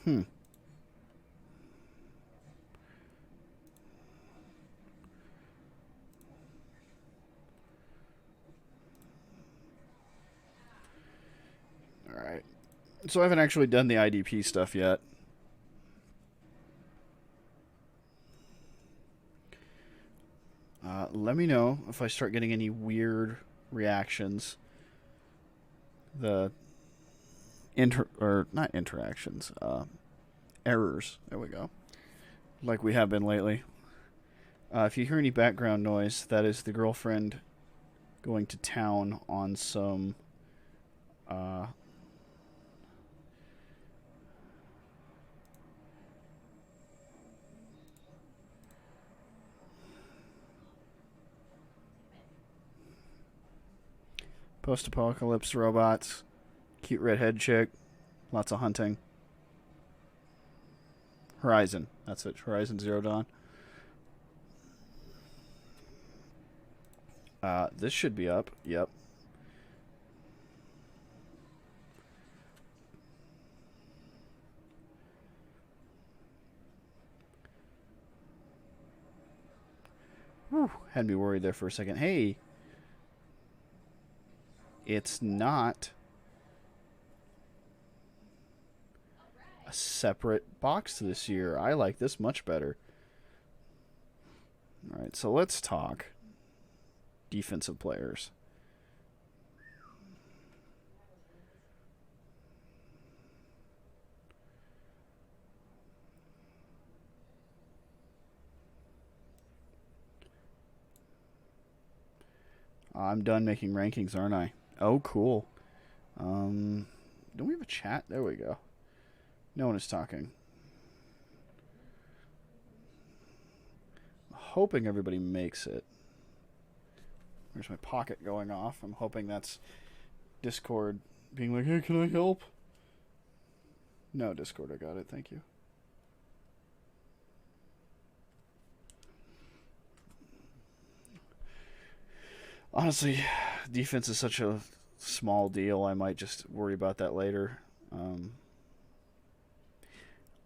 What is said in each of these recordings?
Hmm. All right. So I haven't actually done the IDP stuff yet. Let me know if I start getting any weird reactions. The or not interactions, errors. There we go. Like we have been lately. If you hear any background noise, that is the girlfriend going to town on some uh, post-apocalypse robots, cute redhead chick, lots of hunting. Horizon. That's it. Horizon Zero Dawn. This should be up. Yep. Whew, had me worried there for a second. Hey, it's not a separate box this year. I like this much better. All right, so let's talk defensive players. I'm done making rankings, aren't I? Oh, cool. Don't we have a chat? There we go. No one is talking. Hoping everybody makes it. There's my pocket going off. I'm hoping that's Discord being like, hey, can I help? No, Discord, I got it. Thank you. Honestly, defense is such a small deal. I might just worry about that later.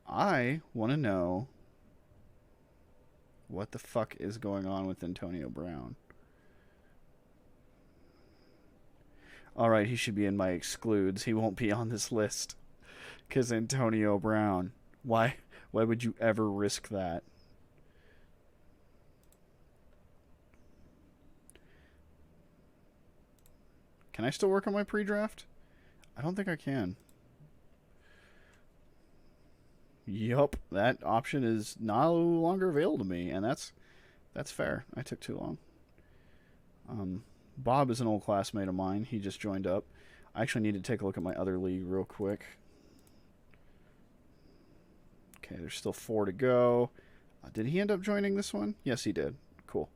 I want to know what the fuck is going on with Antonio Brown. All right, he should be in my excludes. He won't be on this list because Antonio Brown. Why? Why would you ever risk that? Can I still work on my pre-draft? I don't think I can. Yup, that option is no longer available to me, and that's fair. I took too long. Bob is an old classmate of mine. He just joined up. I actually need to take a look at my other league real quick. Okay, there's still 4 to go. Did he end up joining this one? Yes, he did. Cool.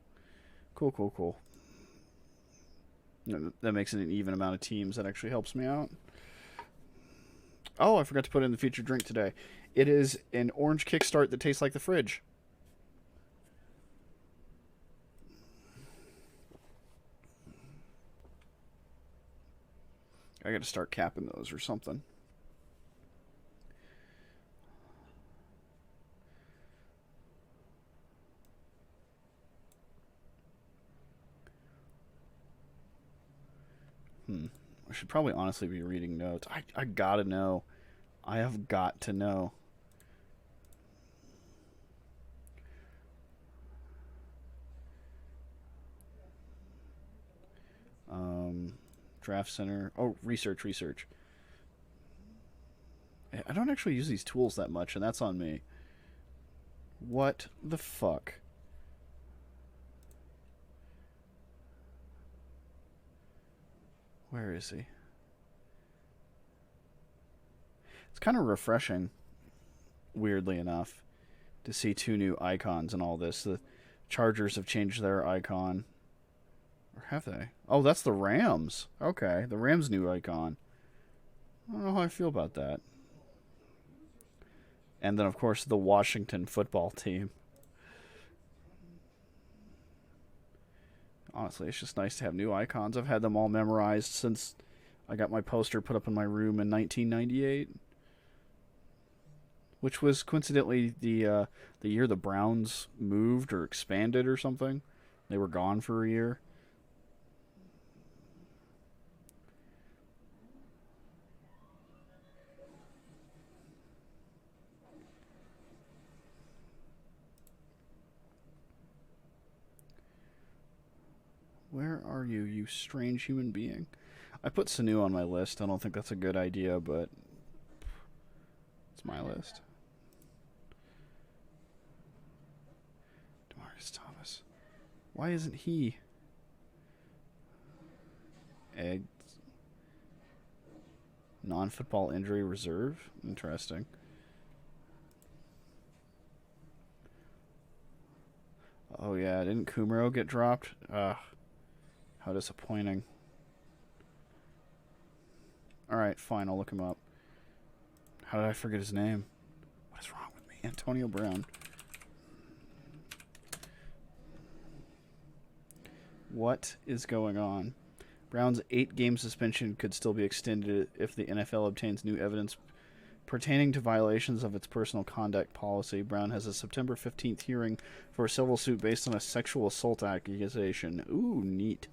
Cool, cool, cool. That makes it an even amount of teams. That actually helps me out. Oh, I forgot to put in the featured drink today. It is an orange kickstart that tastes like the fridge. I got to start capping those or something. I should probably honestly be reading notes. I gotta know. I have got to know. Draft Center. Oh, research, research. I don't actually use these tools that much, and that's on me. What the fuck? Where is he? It's kind of refreshing, weirdly enough, to see 2 new icons and all this. The Chargers have changed their icon. Or have they? Oh, that's the Rams. Okay, the Rams' new icon. I don't know how I feel about that. And then, of course, the Washington football team. Honestly, it's just nice to have new icons. I've had them all memorized since I got my poster put up in my room in 1998. which was coincidentally the year the Browns moved or expanded or something. They were gone for a year. Where are you, you strange human being? I put Sanu on my list. I don't think that's a good idea, but it's my list. Demarcus Thomas. Why isn't he? Eggs. Non-football injury reserve? Interesting. Oh yeah, didn't Kumaro get dropped? Ugh. How disappointing. Alright, fine, I'll look him up. How did I forget his name? What is wrong with me? Antonio Brown. What is going on? Brown's 8-game suspension could still be extended if the NFL obtains new evidence pertaining to violations of its personal conduct policy. Brown has a September 15th hearing for a civil suit based on a sexual assault accusation. Ooh, neat.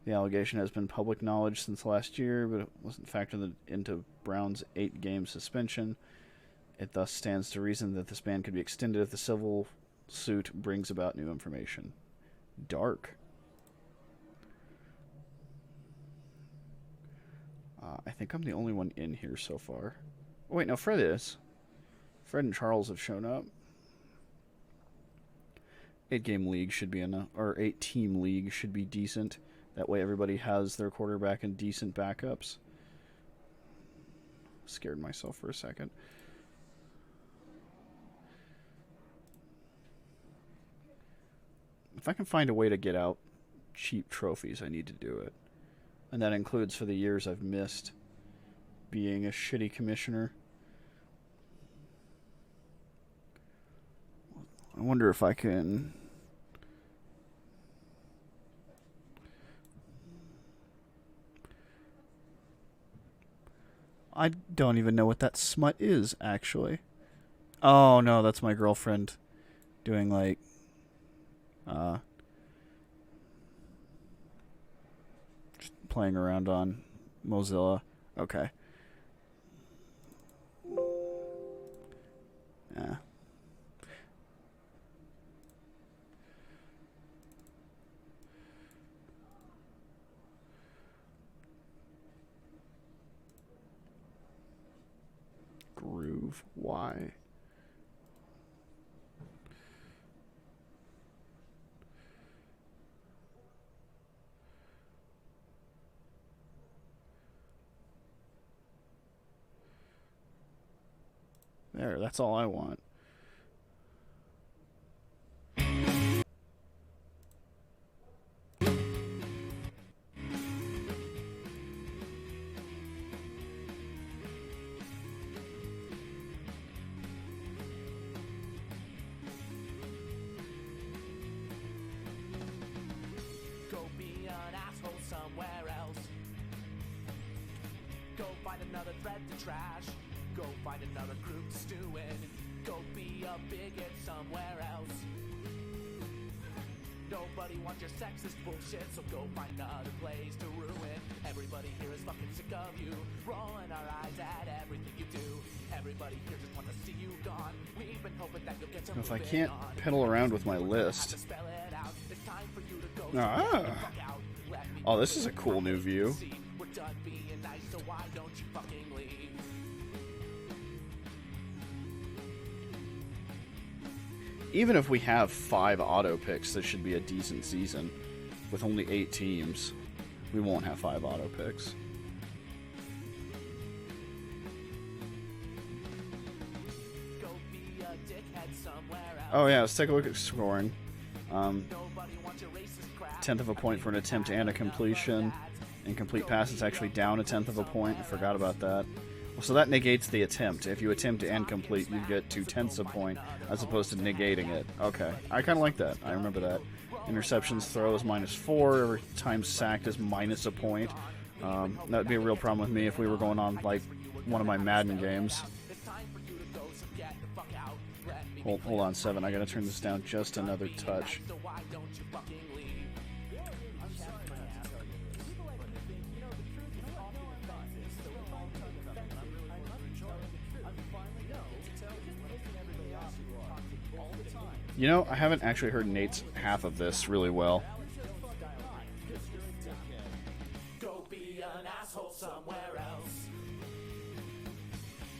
The allegation has been public knowledge since last year, but it wasn't factored into Brown's 8-game suspension. It thus stands to reason that this ban could be extended if the civil suit brings about new information. Dark. I think I'm the only one in here so far. Oh, wait, no, Fred is. Fred and Charles have shown up. 8-game league should be enough, or 8-team league should be decent. That way everybody has their quarterback and decent backups. Scared myself for a second. If I can find a way to get out cheap trophies, I need to do it. And that includes for the years I've missed being a shitty commissioner. I wonder if I can... I don't even know what that smut is, actually. Oh, no, that's my girlfriend doing, like, just playing around on Mozilla. Okay. Yeah. Groove. Why? There, that's all I want. Another thread to trash. Go find another group to stew in. Go be a bigot somewhere else. Nobody wants your sexist bullshit, so go find another place to ruin. Everybody here is fucking sick of you, rolling our eyes at everything you do. Everybody here just wants to see you gone. We've been hoping that you'll get to if I can't pedal around with my list. Oh, this is a cool new view. We're done being nice, so why don't you fucking leave? Even if we have 5 auto picks, this should be a decent season. With only 8 teams, we won't have 5 auto picks. Oh yeah, let's take a look at scoring. 10th of a point for an attempt and a completion. Incomplete pass is actually down a 10th of a point. I forgot about that. So that negates the attempt. If you attempt and complete, you get 2/10 a point, as opposed to negating it. Okay, I kind of like that. I remember that. Interceptions throw is -4. Every time sacked is minus a point. That would be a real problem with me if we were going on like one of my Madden games. Hold on, 7. I gotta turn this down just another touch. You know, I haven't actually heard Nate's half of this really well. Go be an asshole somewhere else.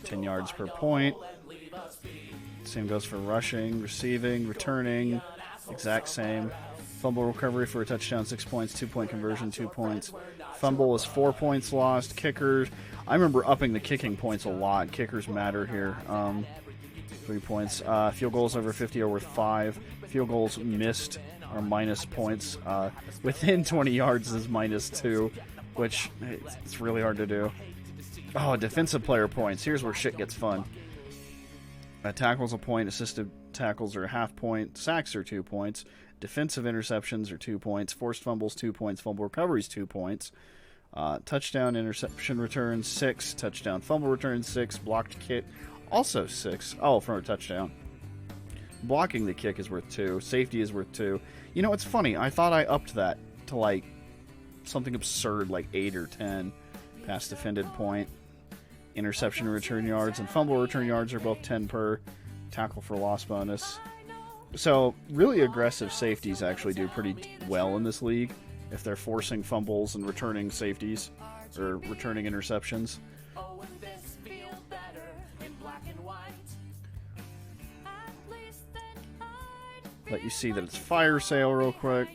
10 yards per point. Same goes for rushing, receiving, returning. Exact same. Fumble recovery for a touchdown, 6 points. 2-point conversion, 2 points. Fumble is 4 points lost. Kickers, I remember upping the kicking points a lot. Kickers matter here. 3 points. Field goals over 50 are worth 5. Field goals missed are minus points. Within 20 yards is minus 2, which it's really hard to do. Oh, defensive player points. Here's where shit gets fun. Tackles a point. Assisted tackles are a half point. Sacks are 2 points. Defensive interceptions are 2 points. Forced fumbles, 2 points. Fumble recoveries, 2 points. Touchdown interception returns, 6. Touchdown fumble returns, 6. Blocked kick, also 6. Oh, for a touchdown. Blocking the kick is worth 2. Safety is worth 2. You know, it's funny. I thought I upped that to, like, something absurd, like 8 or 10. Pass defended point. Interception return yards and fumble return yards are both 10 per. Tackle for loss bonus. So, really aggressive safeties actually do pretty well in this league if they're forcing fumbles and returning safeties or returning interceptions. Let you see that it's fire sale real quick.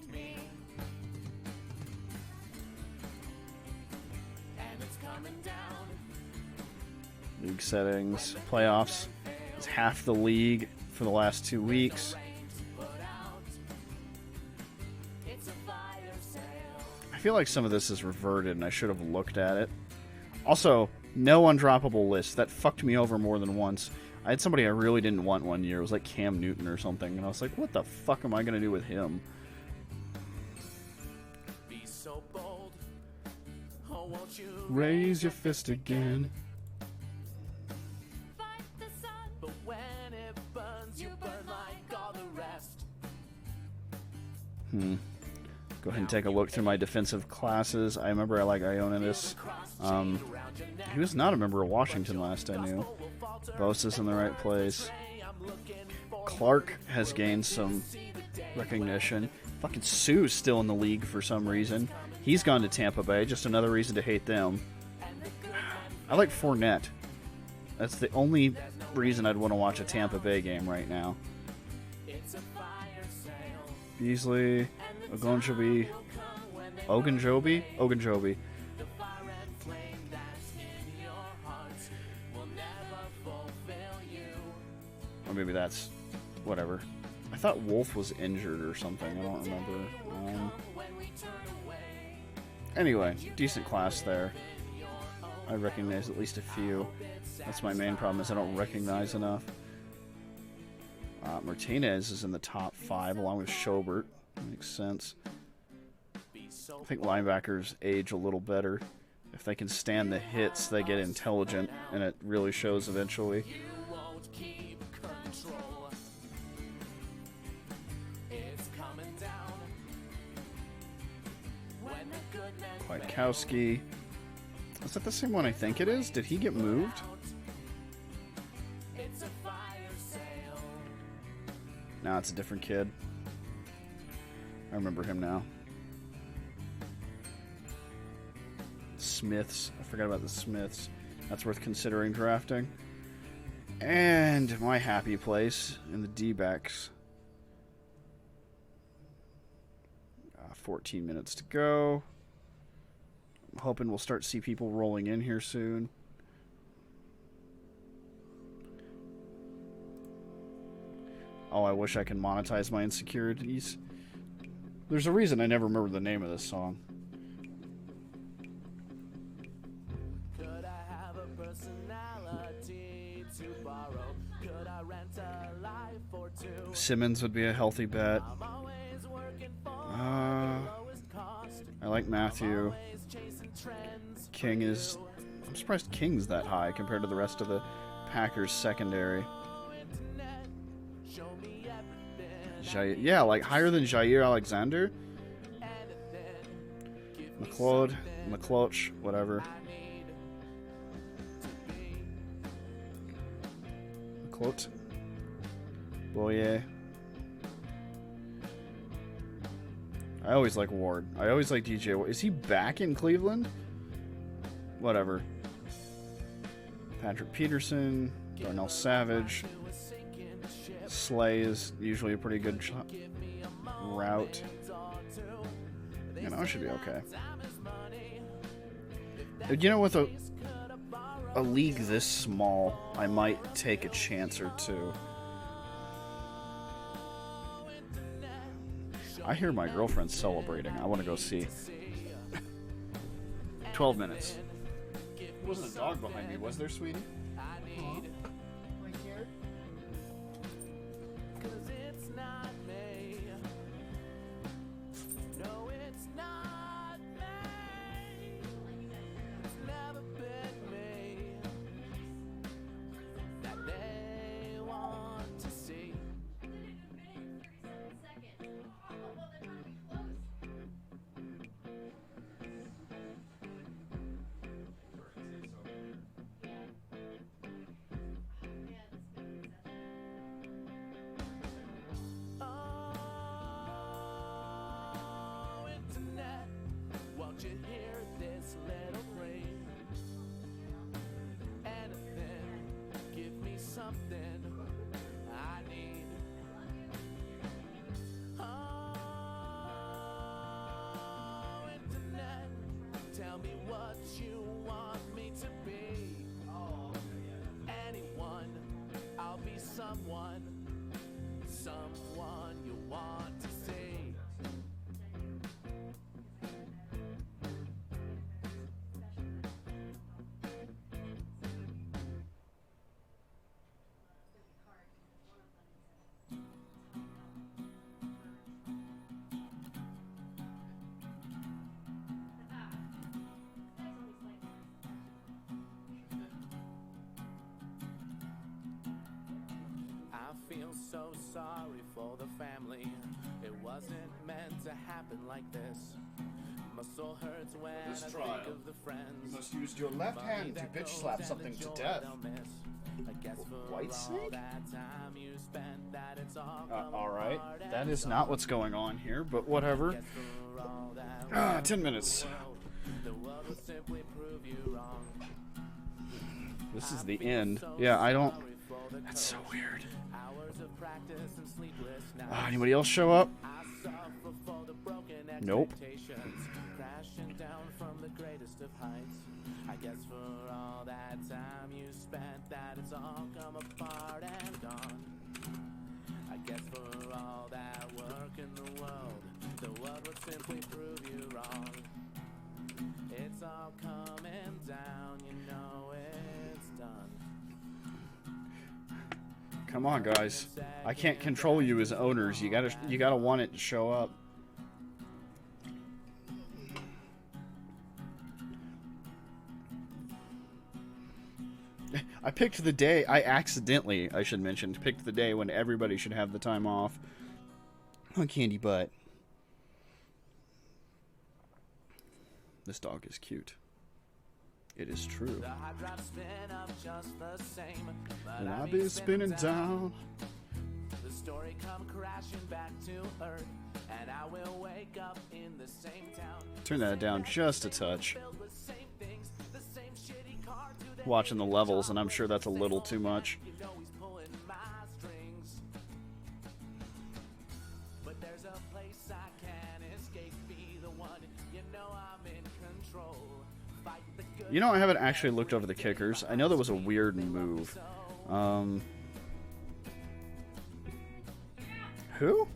League settings, playoffs. It's half the league for the last 2 weeks. I feel like some of this is reverted and I should have looked at it. Also, no undroppable list. That fucked me over more than once. I had somebody I really didn't want one year. It was like Cam Newton or something. And I was like, what the fuck am I going to do with him? Be so bold. Oh, won't you raise your fist again? Go ahead and take a look through my defensive classes. I remember I like Ioannidis. He was not a member of Washington last I knew. Bosa's in the right place. Clark has gained some recognition. Fucking Sue's still in the league for some reason. He's gone to Tampa Bay. Just another reason to hate them. I like Fournette. That's the only reason I'd want to watch a Tampa Bay game right now. Beasley, Ogunjobi. Or maybe that's whatever. I thought Wolf was injured or something. I don't remember. Anyway, decent class there. I recognize at least a few. That's my main problem, is I don't recognize enough. Martinez is in the top 5 along with Schobert. Makes sense. I think linebackers age a little better. If they can stand the hits, they get intelligent, and it really shows eventually. Kwiatkowski. Is that the same one I think it is? Did he get moved? No, it's a different kid. I remember him now. Smiths. I forgot about the Smiths. That's worth considering drafting. And my happy place in the D-backs. 14 minutes to go. I'm hoping we'll start to see people rolling in here soon. Oh, I wish I could monetize my insecurities. There's a reason I never remember the name of this song. Could I have a personality to borrow? Could I rent a life or two? Simmons would be a healthy bet. I like Matthew. King is... I'm surprised King's that high compared to the rest of the Packers secondary. Jair. Yeah, like higher than Jair Alexander. McLeod, whatever. McLeod. Boye. I always like Ward. I always like DJ Ward. Is he back in Cleveland? Whatever. Patrick Peterson, Darnell Savage. Slay is usually a pretty good route. You know, it should be okay. You know, with a league this small, I might take a chance or two. I hear my girlfriend celebrating. I want to go see. 12 minutes. There wasn't a dog behind me, was there, sweetie? Right here? Won't you hear this little plea? Anything, give me something I need. Oh, internet, tell me what you want me to be. Anyone, I'll be someone, someone you want to see. I feel so sorry for the family. It wasn't meant to happen like this. My soul hurts when I think of the friends. You must use your left hand to bitch slap something to death. Whitesnake? Alright, that is not what's going on here, but whatever. 10 minutes. This is the end. Yeah, I don't... That's so weird. Anybody else show up? Nope. Crashing down from the greatest of heights. I guess for all that time you spent, that it's all come apart and gone. I guess for all that work in the world would simply prove you wrong. It's all coming down, you know it's done. Come on, guys. I can't control you as owners. You gotta want it to show up. I picked the day. I accidentally, I should mention, picked the day when everybody should have the time off. Oh, candy butt. This dog is cute. It is true. And I'll be spinning down. The story come crashing back to earth, and I will wake up in the same town. Turn that down just a touch. Watching the levels, and I'm sure that's a little too much. You know, I haven't actually looked over the kickers. I know that was a weird move. Who?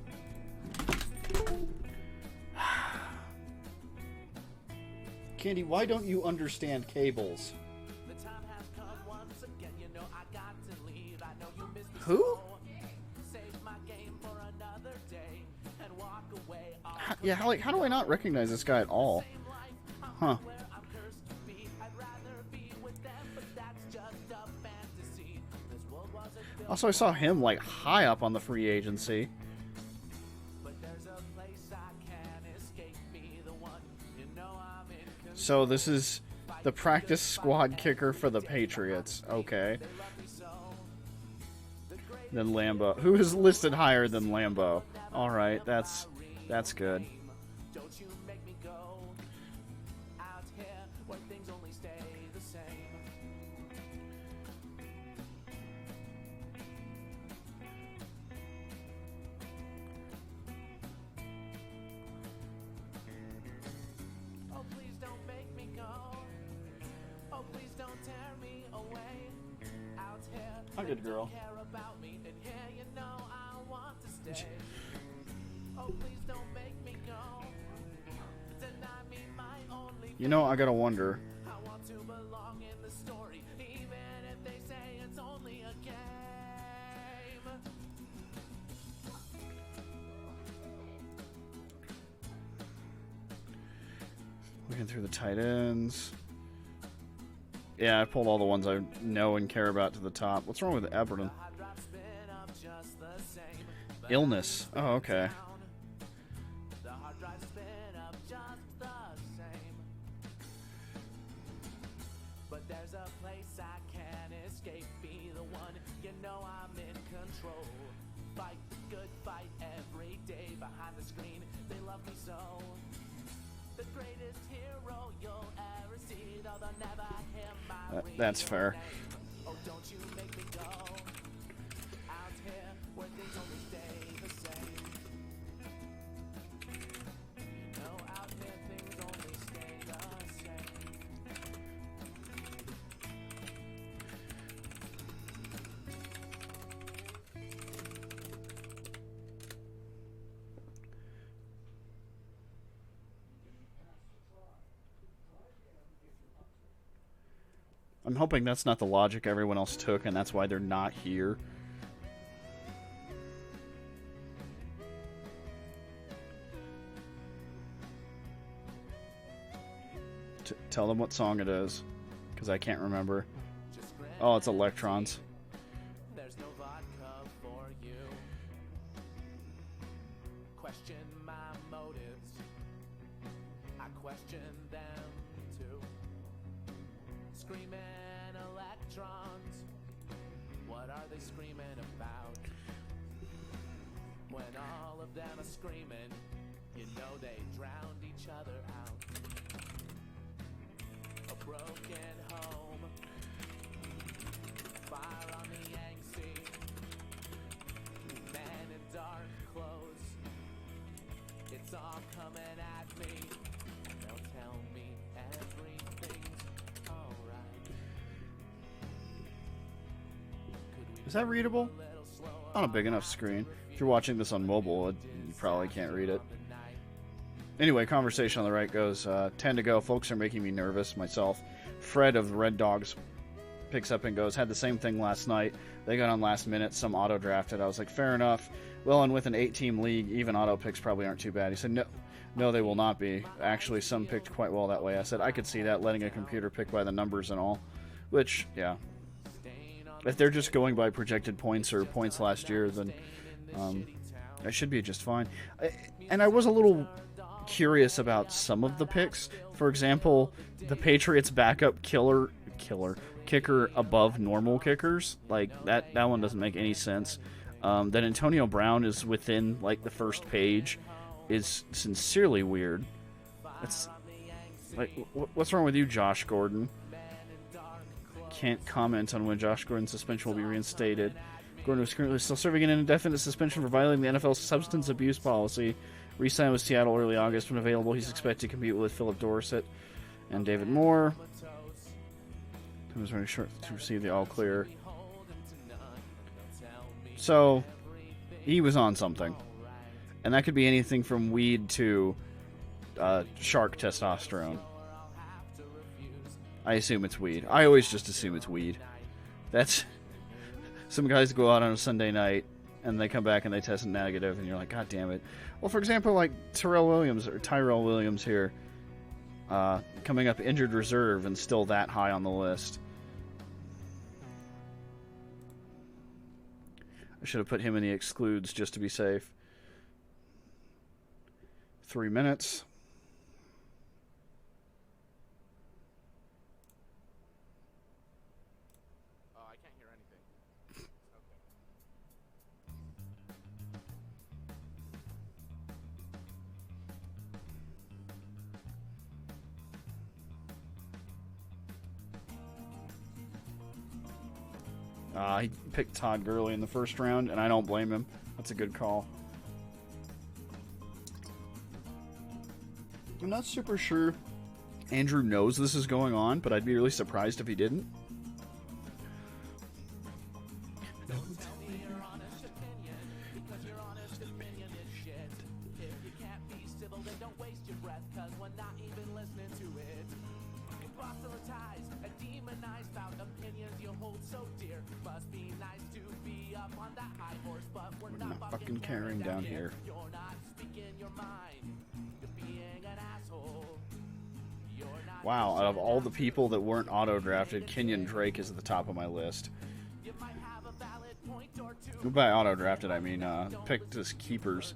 Candy, why don't you understand cables? Who? Yeah, how do I not recognize this guy at all? Huh. Also, I saw him, like, high up on the free agency. So this is the practice squad kicker for the Patriots. Okay. Then Lambeau. Who is listed higher than Lambeau? All right, that's good. Don't you make me go out here where things only stay the same. Oh, please don't make me go. Oh, please don't tear me away. Out here, Hi, good girl. care about me, and here you know I want to stay. Oh, please don't make me go. Deny me my only. You know, I gotta wonder. I want to belong in the story, even if they say it's only a game. Looking through the tight ends. Yeah, I pulled all the ones I know and care about to the top. What's wrong with Everton? Hot drops spin up just the same. Illness. Oh, okay. The hard drive spin up just the same. But there's a place I can't escape. Be the one, you know I'm in control. Fight the good fight every day behind the screen. They love me so. The greatest hero you'll ever see, though they'll never hear my That's fair. oh, don't you make me go out here where things only stay the same. No, out here things only stay the same. I'm hoping that's not the logic everyone else took, and that's why they're not here. Tell them what song it is, because I can't remember. Oh, it's Electrons. There's no vodka for you. Question my motives. I question them too. Screaming electrons. What are they screaming about? When all of them are screaming, you know they drowned each other out. A broken home. Fire on the angsty. Man in dark clothes. It's all coming at me. They'll tell me everything's alright. Is that readable? On a big enough screen. If you're watching this on mobile, you probably can't read it. Anyway, conversation on the right goes, 10 to go. Folks are making me nervous. Myself. Fred of the Red Dogs picks up and goes, had the same thing last night. They got on last minute. Some auto drafted. I was like, fair enough. Well, and with an 8-team league, even auto picks probably aren't too bad. He said, no, they will not be. Actually, some picked quite well that way. I said, I could see that, letting a computer pick by the numbers and all. Which, yeah. If they're just going by projected points or points last year, then I should be just fine. And I was a little curious about some of the picks. For example, the Patriots backup kicker above normal kickers. Like, that one doesn't make any sense. That Antonio Brown is within, like, the first page is sincerely weird. That's, like, what's wrong with you, Josh Gordon? Can't comment on when Josh Gordon's suspension will be reinstated. Gordon was currently still serving an indefinite suspension for violating the NFL's substance abuse policy. Re-signed with Seattle early August. When available, he's expected to compete with Philip Dorsett and David Moore. He was very short to receive the all clear. So, he was on something. And that could be anything from weed to shark testosterone. I assume it's weed. I always just assume it's weed. That's... Some guys go out on a Sunday night, and they come back and they test negative, and you're like, God damn it. Well, for example, like Tyrell Williams here, coming up injured reserve and still that high on the list. I should have put him in the excludes just to be safe. 3 minutes. He picked Todd Gurley in the first round, and I don't blame him. That's a good call. I'm not super sure Andrew knows this is going on, but I'd be really surprised if he didn't. We're not fucking caring down here. Wow, out of all the people that weren't auto-drafted, Kenyon Drake is at the top of my list. By auto-drafted, I mean picked as keepers.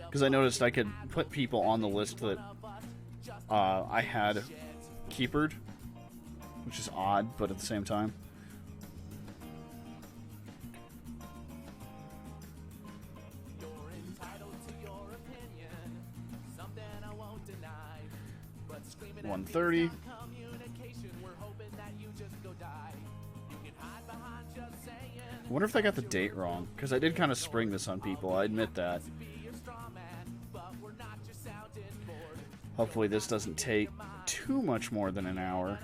Because I noticed I could put people on the list that I had keepered, which is odd, but at the same time. $130. I wonder if I got the date wrong, because I did kind of spring this on people, I admit that. Hopefully this doesn't take too much more than an hour.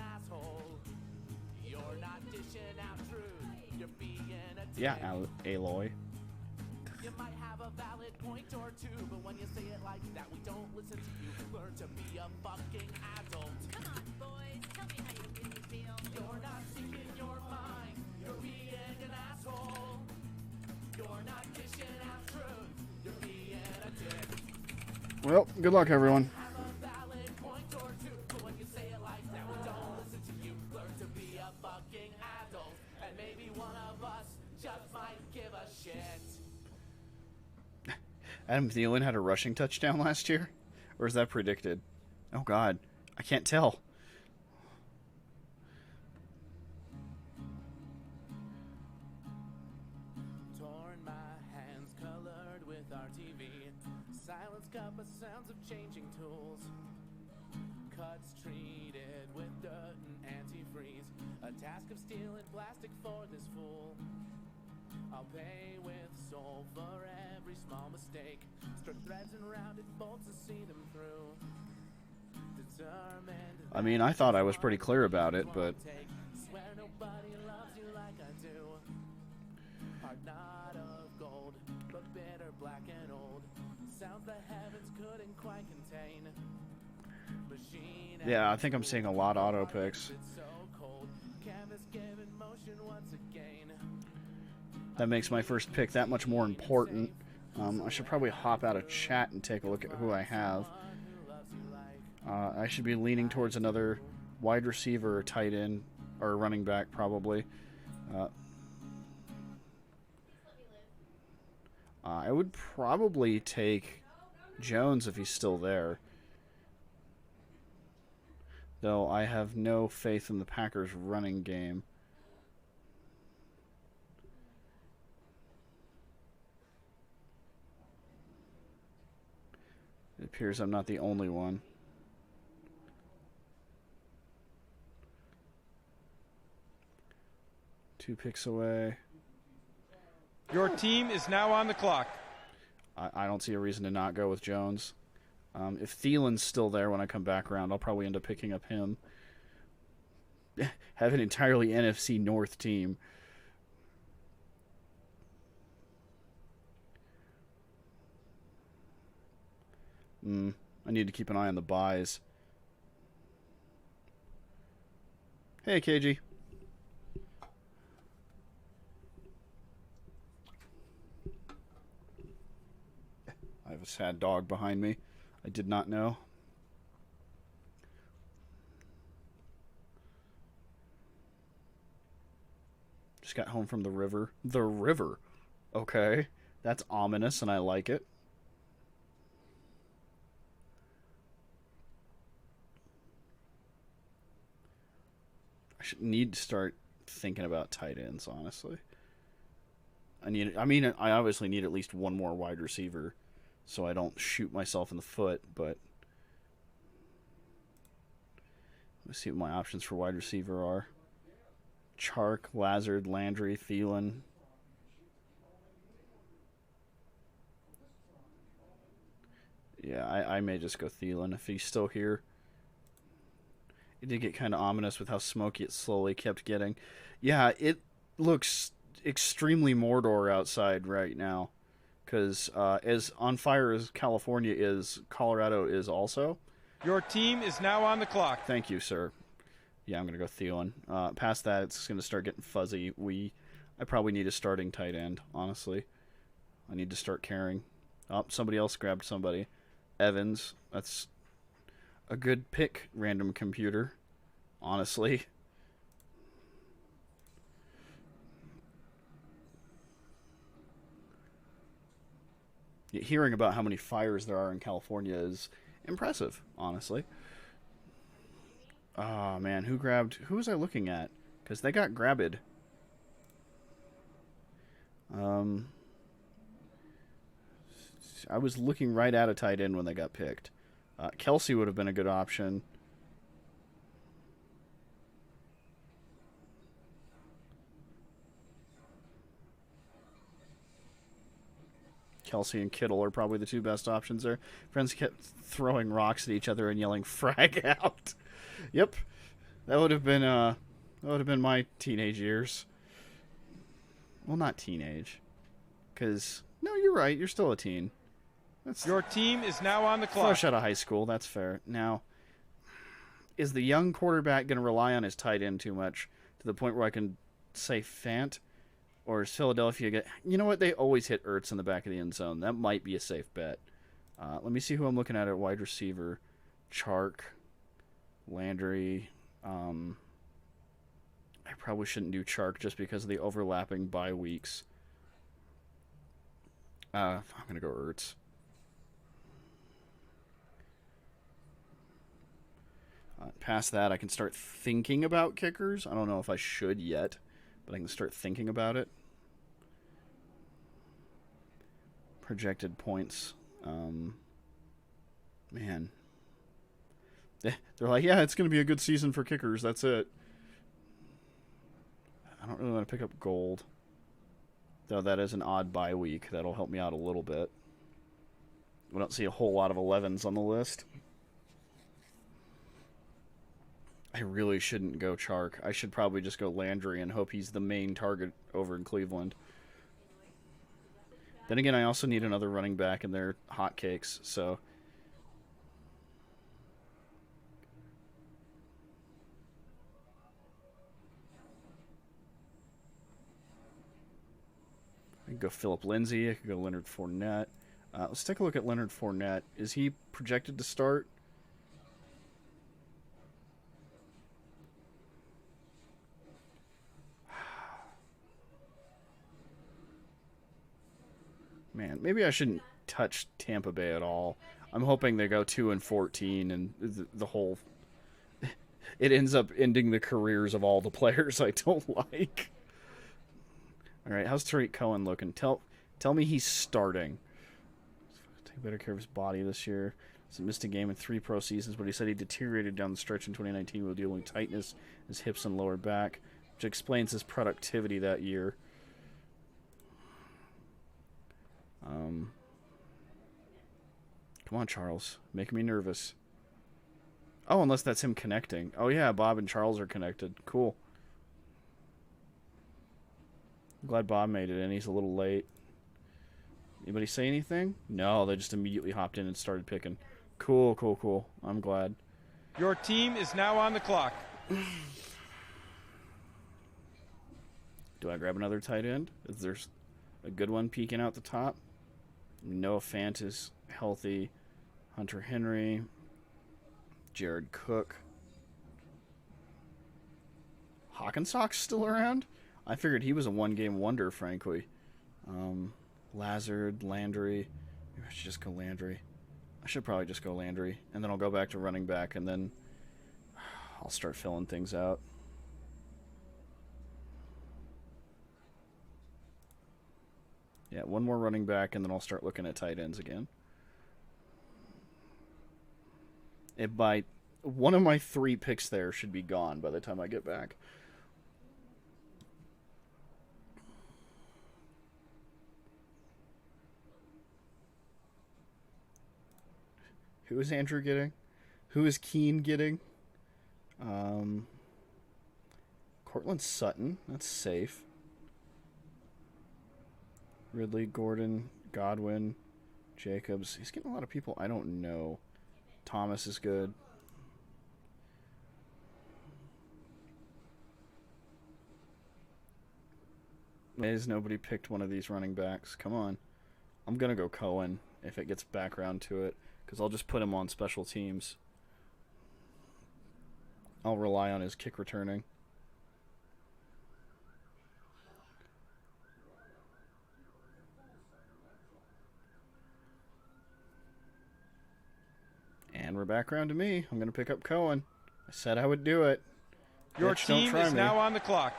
Yeah, Aloy. You might have a valid point or two, but when you say it like that, we don't listen to you. Learn to be a fucking adult. Come on, boys, tell me how you really feel. You're not speaking your mind, you're being an asshole. You're not dishing out truth, you're being a dick. Well, good luck, everyone. Have a valid point or two, but when you say it like that, we don't listen to you. Learn to be a fucking adult, and maybe one of us just might give a shit. Adam Thielen had a rushing touchdown last year? Or is that predicted? Oh, God. I can't tell. Torn my hands colored with RTV. Silence cup of sounds of changing tools. Cuts treated with dirt and antifreeze. A task of steel and plastic for this fool. I'll pay with soul for every small mistake. Struck threads and rounded bolts to see them through. Determined. I mean, I thought I was pretty clear about it, but swear nobody loves you like I do. Heart not of gold, but bitter, black and old. Sounds the heavens couldn't quite contain. Machine. Yeah, I think I'm seeing a lot of auto picks. That makes my first pick that much more important. I should probably hop out of chat and take a look at who I have. I should be leaning towards another wide receiver or tight end or running back probably. I would probably take Jones if he's still there. Though I have no faith in the Packers' running game. It appears I'm not the only one. Two picks away. Your team is now on the clock. I don't see a reason to not go with Jones. If Thielen's still there when I come back around, I'll probably end up picking up him. Have an entirely NFC North team. I need to keep an eye on the buys. Hey, KG. I have a sad dog behind me. I did not know. Just got home from the river. The river. Okay. That's ominous, and I like it. I should need to start thinking about tight ends, honestly. I obviously need at least one more wide receiver so I don't shoot myself in the foot, but let's see what my options for wide receiver are. Chark, Lazard, Landry, Thielen. Yeah, I may just go Thielen if he's still here. It did get kind of ominous with how smoky it slowly kept getting. Yeah, it looks extremely Mordor outside right now. Because as on fire as California is, Colorado is also. Your team is now on the clock. Thank you, sir. Yeah, I'm going to go Thielen. Past that, it's going to start getting fuzzy. I probably need a starting tight end, honestly. I need to start caring. Oh, somebody else grabbed somebody. Evans. That's a good pick, random computer. Honestly. Hearing about how many fires there are in California is impressive, honestly. Oh, man. Who was I looking at? Because they got grabbed. I was looking right at a tight end when they got picked. Kelsey would have been a good option. Kelsey and Kittle are probably the two best options there. Friends kept throwing rocks at each other and yelling "frag out." Yep, that would have been my teenage years. Well, not teenage, because no, you're right. You're still a teen. Your team is now on the clock. Fresh out of high school. That's fair. Now, is the young quarterback going to rely on his tight end too much to the point where I can say Fant? Or is Philadelphia get... You know what? They always hit Ertz in the back of the end zone. That might be a safe bet. Let me see who I'm looking at wide receiver. Chark. Landry. I probably shouldn't do Chark just because of the overlapping bye weeks. I'm going to go Ertz. Past that, I can start thinking about kickers. I don't know if I should yet, but I can start thinking about it. Projected points. Man. They're like, yeah, it's going to be a good season for kickers. That's it. I don't really want to pick up gold. Though that is an odd bye week. That'll help me out a little bit. We don't see a whole lot of 11s on the list. I really shouldn't go Chark. I should probably just go Landry and hope he's the main target over in Cleveland. Then again, I also need another running back, and they're hotcakes, so... I could go Phillip Lindsay. I could go Leonard Fournette. Let's take a look at Leonard Fournette. Is he projected to start? Man, maybe I shouldn't touch Tampa Bay at all. I'm hoping they go 2-14, and the whole... It ends up ending the careers of all the players I don't like. All right, how's Tariq Cohen looking? Tell me he's starting. Take better care of his body this year. He's missed a game in 3 pro seasons, but he said he deteriorated down the stretch in 2019 while dealing with tightness in his hips and lower back, which explains his productivity that year. Come on, Charles. Make me nervous. Oh, unless that's him connecting. Oh, yeah, Bob and Charles are connected. Cool. I'm glad Bob made it in. He's a little late. Anybody say anything? No, they just immediately hopped in and started picking. Cool, cool, cool. I'm glad. Your team is now on the clock. Do I grab another tight end? Is there a good one peeking out the top? Noah Fant is healthy. Hunter Henry. Jared Cook. Hawkinsock's still around? I figured he was a one-game wonder, frankly. Lazard, Landry. Maybe I should just go Landry. I should probably just go Landry. And then I'll go back to running back, and then I'll start filling things out. Yeah, one more running back, and then I'll start looking at tight ends again. One of my 3 picks there should be gone by the time I get back. Who is Andrew getting? Who is Keane getting? Cortland Sutton. That's safe. Ridley, Gordon, Godwin, Jacobs. He's getting a lot of people I don't know. Thomas is good. Is nobody picked one of these running backs? Come on. I'm going to go Cohen if it gets back around to it, because I'll just put him on special teams. I'll rely on his kick returning. And we're back around to me. I'm going to pick up Cohen. I said I would do it. Your Bitch, don't team try is me. now on the clock.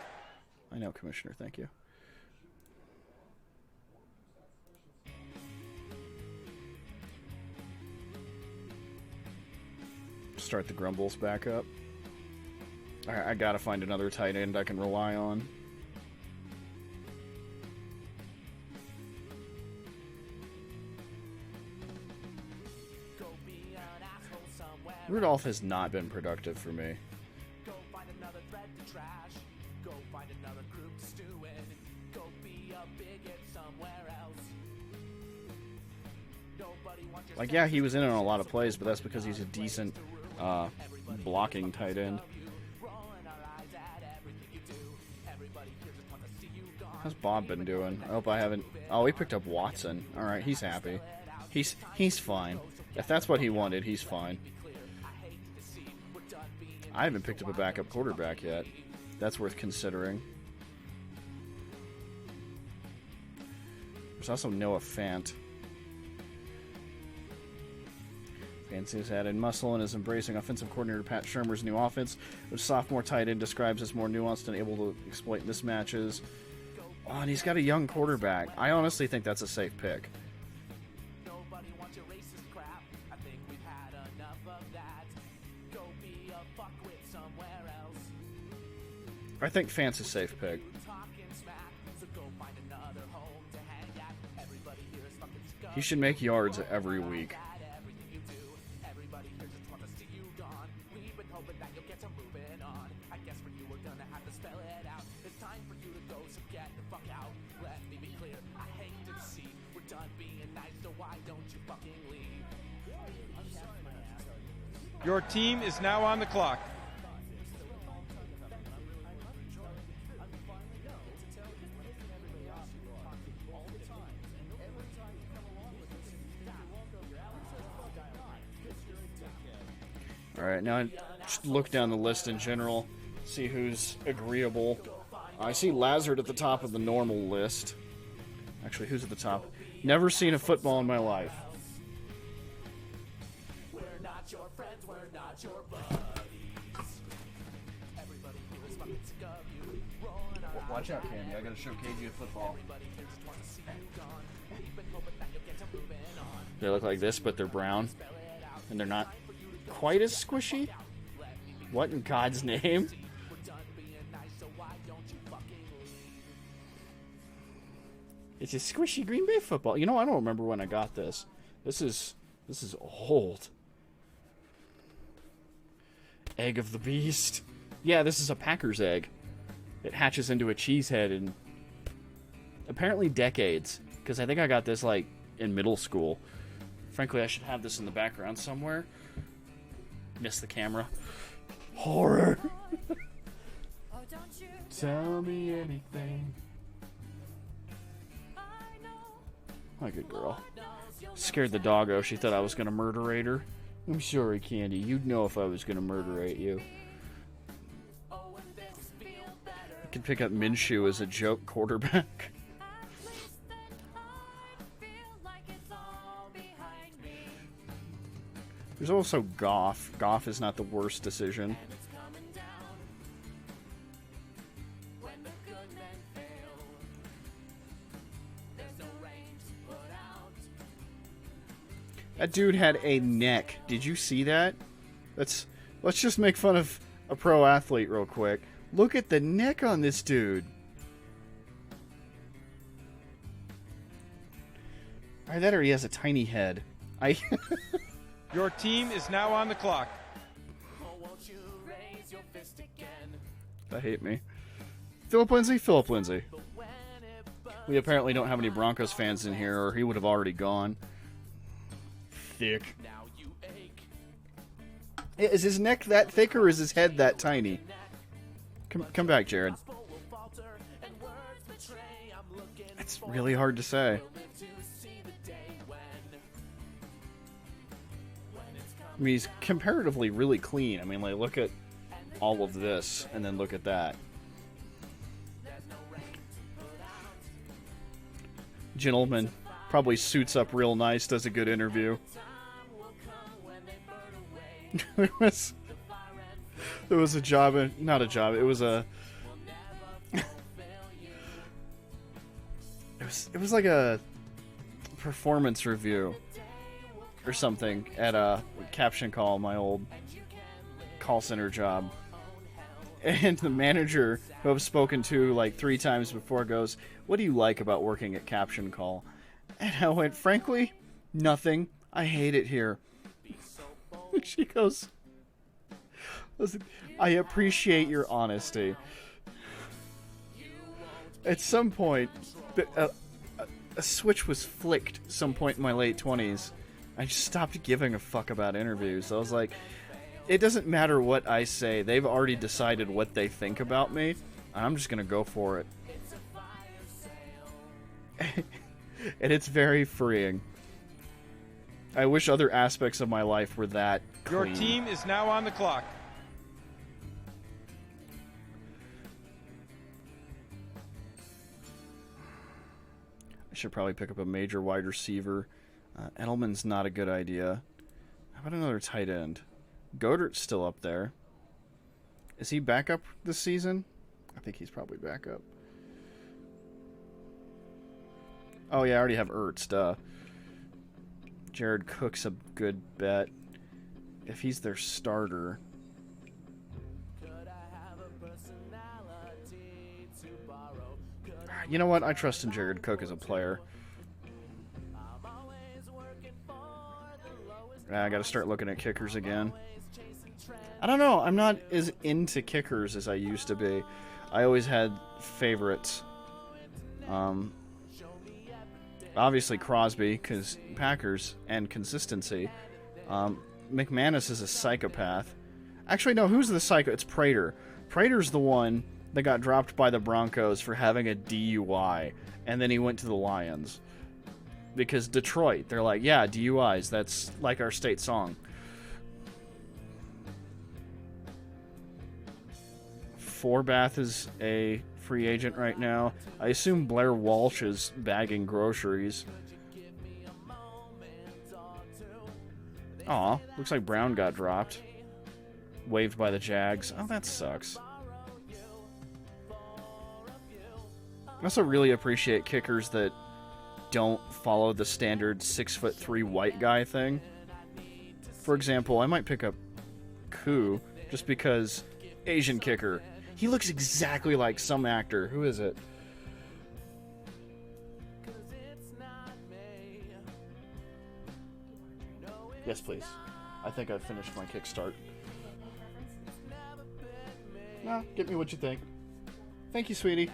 I know, Commissioner. Thank you. Start the grumbles back up. Alright, I gotta find another tight end I can rely on. Go be an asshole somewhere. Rudolph has not been productive for me. Go find another thread to trash. Go find another group to stew in. Go be a bigot somewhere else. Nobody wants your Like, yeah, he was in on a lot of plays, but that's because he's a decent blocking tight end. How's Bob been doing? I hope I haven't... Oh, he picked up Watson. Alright, he's happy. He's fine. If that's what he wanted, he's fine. I haven't picked up a backup quarterback yet. That's worth considering. There's also Noah Fant. Fancy has added muscle and is embracing offensive coordinator Pat Shermer's new offense, which sophomore tight end describes as more nuanced and able to exploit mismatches. Oh, and he's got a young quarterback. I honestly think that's a safe pick. Nobody wants your racist crap. I think we've had enough of that. Go be a fuckwit somewhere else. I think Fant's a safe pick. Talking smack, so go find another home to hang at. Everybody here is fucking scum. He should make yards every week. Everything you do, everybody here just wants to see you gone. We've been hoping that you'll get to moving on. I guess for you we're gonna have to spell it out. It's time for you to go, so get the fuck out. Let me be clear, I hate to see. We're done being nice, so why don't you fucking leave? Your team is now on the clock. Alright, now I just look down the list in general, see who's agreeable. I see Lazard at the top of the normal list. Actually, who's at the top? Never seen a football in my life. We're not your friends, we're not your buddies. Everybody here is fucking sick of you. Rolling our Watch out, Candy. I gotta show KG a football. everybody here just wants to see you gone. We've been hoping that you'll get to moving on. They look like this, but they're brown. And they're not quite as squishy. What in God's name? We're done being nice, so why don't you fucking leave? It's a squishy Green Bay football. You know, I don't remember when I got this. This is old. Egg of the beast. Yeah, this is a Packers egg. It hatches into a cheese head in apparently decades. Because I think I got this like in middle school. Frankly, I should have this in the background somewhere. Miss the camera. Horror. Tell me anything. My good girl. Scared the doggo. She thought I was going to murderate her. I'm sorry, Candy. You'd know if I was going to murderate you. I could pick up Minshew as a joke quarterback. There's also Goff. Goff is not the worst decision. That dude had a neck. Did you see that? Let's just make fun of a pro athlete real quick. Look at the neck on this dude. Either that or he has a tiny head. Your team is now on the clock. Oh, won't you raise your fist again? They hate me. Philip Lindsay? Philip Lindsay. But when it burns, We apparently don't have any Broncos fans in here, or he would have already gone. Thick. now you ache. Is his neck that thick, or is his head that tiny? Come back, Jared. Gospel will falter and words betray. I'm looking It's for really hard to say. live to see the day when it's come. I mean, he's comparatively really clean. I mean, like, look at all of this, and then look at that. Gentleman probably suits up real nice, does a good interview. There was a job, not a job. It was a. It was like a performance review or something at a caption call, my old call center job. And the manager, who I've spoken to like 3 times before, goes, "What do you like about working at caption call?" And I went, "Frankly, nothing. I hate it here." She goes, "Listen, I appreciate your honesty." At some point, a switch was flicked some point in my late 20s. I just stopped giving a fuck about interviews. I was like, it doesn't matter what I say. They've already decided what they think about me, and I'm just going to go for it. And it's very freeing. I wish other aspects of my life were that Your clean. team is now on the clock. I should probably pick up a major wide receiver. Edelman's not a good idea. How about another tight end? Godert's still up there. Is he back up this season? I think he's probably back up. Oh yeah, I already have Ertz, duh. Jared Cook's a good bet. If he's their starter. You know what? I trust in Jared Cook as a player. I gotta start looking at kickers again. I don't know. I'm not as into kickers as I used to be. I always had favorites. Obviously Crosby, because Packers and consistency. McManus is a psychopath. Actually, no, who's the psycho? It's Prater. Prater's the one that got dropped by the Broncos for having a DUI, and then he went to the Lions. Because Detroit, they're like, yeah, DUIs, that's like our state song. Forbath is a free agent right now. I assume Blair Walsh is bagging groceries. Aw, looks like Brown got dropped. Waived by the Jags. Oh, that sucks. I also really appreciate kickers that don't follow the standard 6'3" white guy thing. For example, I might pick up Koo just because Asian kicker. He looks exactly like some actor. Who is it? Yes, please. I think I've finished my kickstart. Nah, get me what you think. Thank you, sweetie.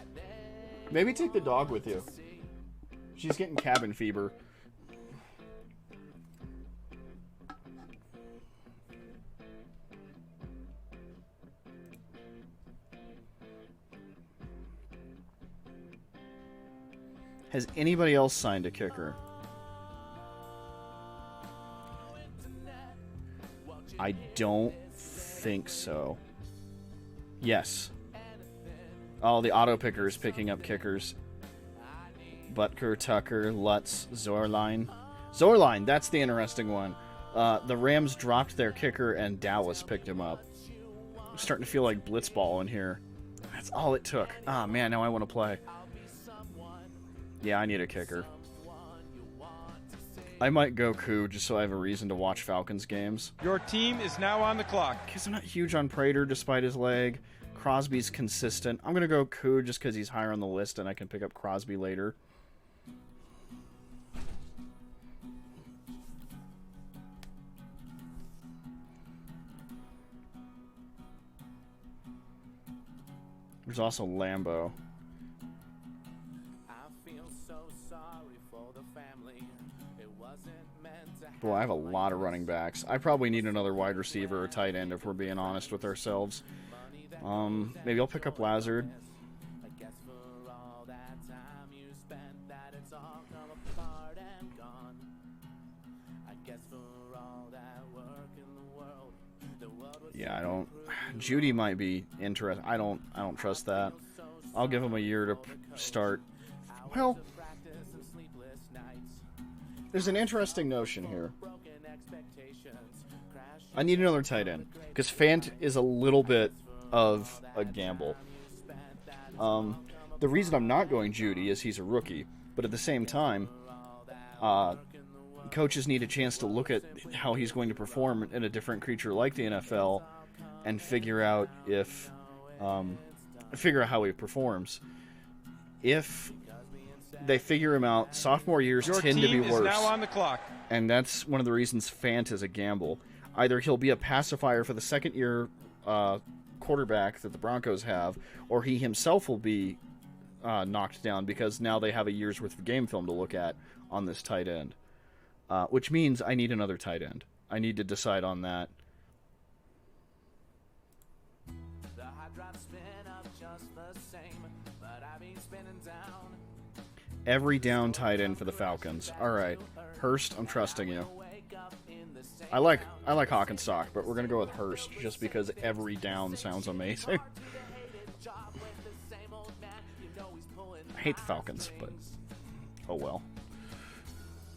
Maybe take the dog with you. She's getting cabin fever. Has anybody else signed a kicker? I don't think so. Yes. Oh, the auto picker is picking up kickers. Butker, Tucker, Lutz, Zorline. Zorline, that's the interesting one. The Rams dropped their kicker and Dallas picked him up. I'm starting to feel like blitzball in here. That's all it took. Ah, man, now I want to play. Yeah, I need a kicker. I might go Koo just so I have a reason to watch Falcons games. Your team is now on the clock. Because I'm not huge on Prater despite his leg. Crosby's consistent. I'm going to go Koo just because he's higher on the list and I can pick up Crosby later. There's also Lambo. I feel so sorry for the family. It wasn't meant to Boy, I have a lot of running backs. I probably need another wide receiver or tight end if we're being honest with ourselves. Maybe I'll pick up Lazard. I guess for all that time you spent, that it's all come apart and gone. I guess for all that work in the world was Yeah, I don't. Judy might be interesting. I don't trust that. I'll give him a year to start. Well, practice and sleepless nights, there's an interesting notion here. broken expectations, crash I need another tight end because Fant is a little bit of a gamble. The reason I'm not going Judy is he's a rookie, but at the same time, coaches need a chance to look at how he's going to perform in a different creature like the NFL and figure out how he performs. If they figure him out, sophomore years Your tend to be team is worse. now on the clock. And that's one of the reasons Fant is a gamble. Either he'll be a pacifier for the second-year quarterback that the Broncos have, or he himself will be knocked down because now they have a year's worth of game film to look at on this tight end. Which means I need another tight end. I need to decide on that. the hot drive spin up just the same, but I be spinning down. Every down tight end for the Falcons. All right, Hurst, I'm trusting you. Wake up in the same I like Hawkenstock, but we're gonna go with Hurst just because every down sounds amazing. job with the same old man. You know he's pulling I hate the Falcons, but oh well.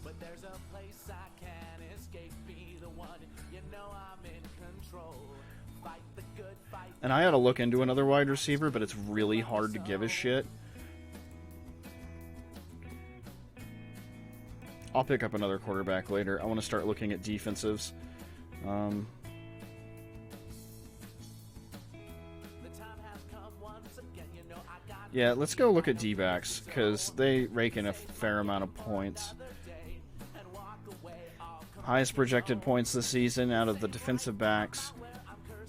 but there's a place I can't escape. Be the one, you know I'm in control. Fight the good fight. And I had to look into another wide receiver, but it's really hard to give a shit. I'll pick up another quarterback later. I want to start looking at defensives. The time has come once again. You know I got Yeah, let's go look at D-backs, because they rake in a fair amount of points. day and walk away. All come Highest projected points this season out of the defensive backs.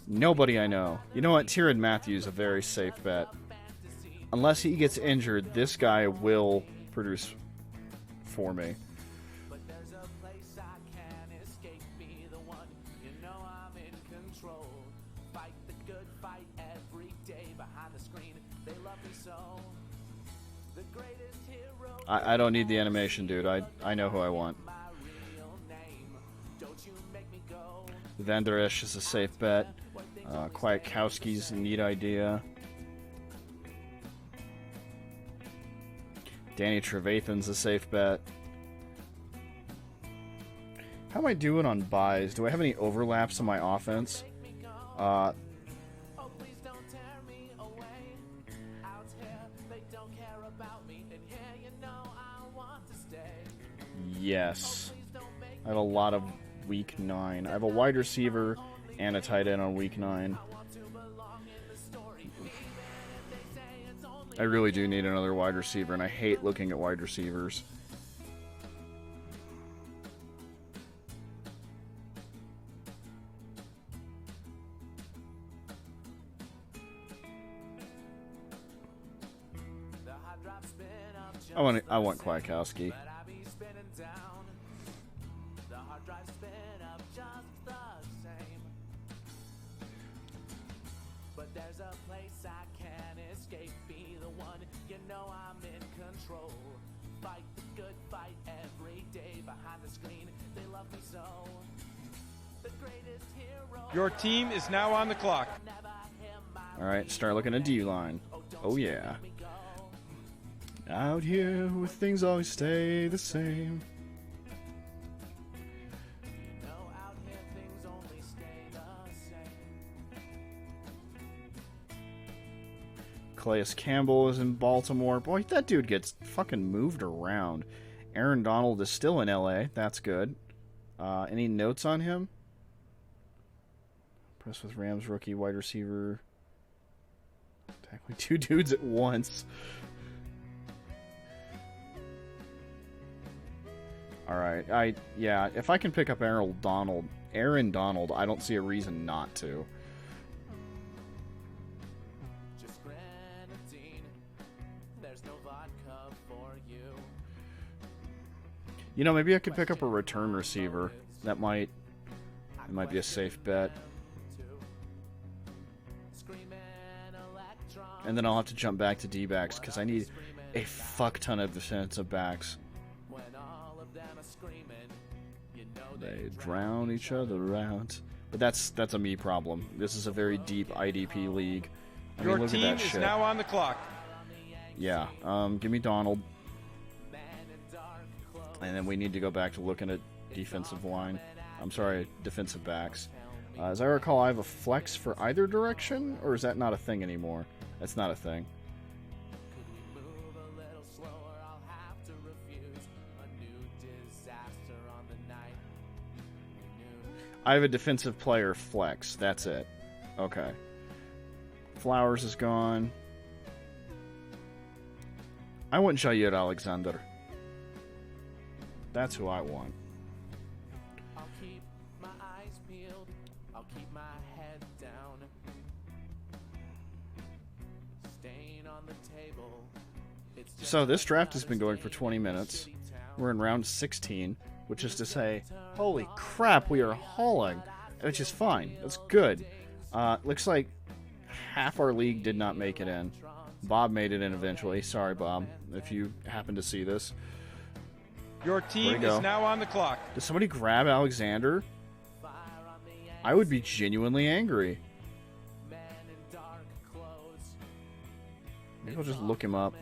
Nobody I know. You know what? Tyrann Matthews a very safe bet. Unless he gets injured, this guy will produce for me. but there's a place I can't escape. Be the one, you know I'm in control. Fight the good fight every day behind the screen. They love me so. The greatest hero. I don't need the animation, dude. I know who I want. My real name. Don't you make me go. Van Der Esch is a safe bet. Kwiatkowski's a neat idea. Danny Trevathan's a safe bet. How am I doing on buys? Do I have any overlaps in my offense? Oh, please don't tear me away. Out here, they don't care about me. In here, you know I want to stay. Yes. Please don't make I have a lot of week 9. I have a wide receiver and a tight end on week 9. want to belong in the story. Even if they say it's only I really do need another wide receiver, and I hate looking at wide receivers. the hot drop spin up just I want Kwiatkowski. but I be spinning down. The hard drive spin up just the same. But there's a place I can't escape. Be the one, you know I'm in control. Fight the good fight every day behind the screen. They love me so. The greatest hero. Your team is now on the clock. Never hear my All right, start looking at D-line. Oh, yeah. me go. Out here where things always stay the same. No, out here things only stay the same. Calais Campbell is in Baltimore. Boy, that dude gets fucking moved around. Aaron Donald is still in LA. That's good. Any notes on him? Press with Rams rookie wide receiver. Tackling 2 dudes at once. All right. If I can pick up Aaron Donald, I don't see a reason not to. Just grin no vodka for you. You know, maybe I could pick up a return receiver. That might be a safe bet. And then I'll have to jump back to D-backs because I need a fuck ton of defensive backs. They drown each other out. But that's a me problem. This is a very deep IDP league. I mean, Your look at team that is shit. now on the clock. Yeah, give me Donald. And then we need to go back to looking at defensive line. I'm sorry, defensive backs. As I recall, I have a flex for either direction, or is that not a thing anymore? That's not a thing. I have a defensive player flex. That's it. Okay. Flowers is gone. I want Jair Alexander. That's who I want. I'll keep my eyes peeled. I'll keep my head down. Staying on the table. So this draft has been going for 20 minutes. We're in round 16, which is to say, holy crap, we are hauling, which is fine. That's good. Looks like half our league did not make it in. Bob made it in eventually. Sorry, Bob, if you happen to see this. Your team is now on the clock. Did somebody grab Alexander? I would be genuinely angry. Maybe I'll just look him up.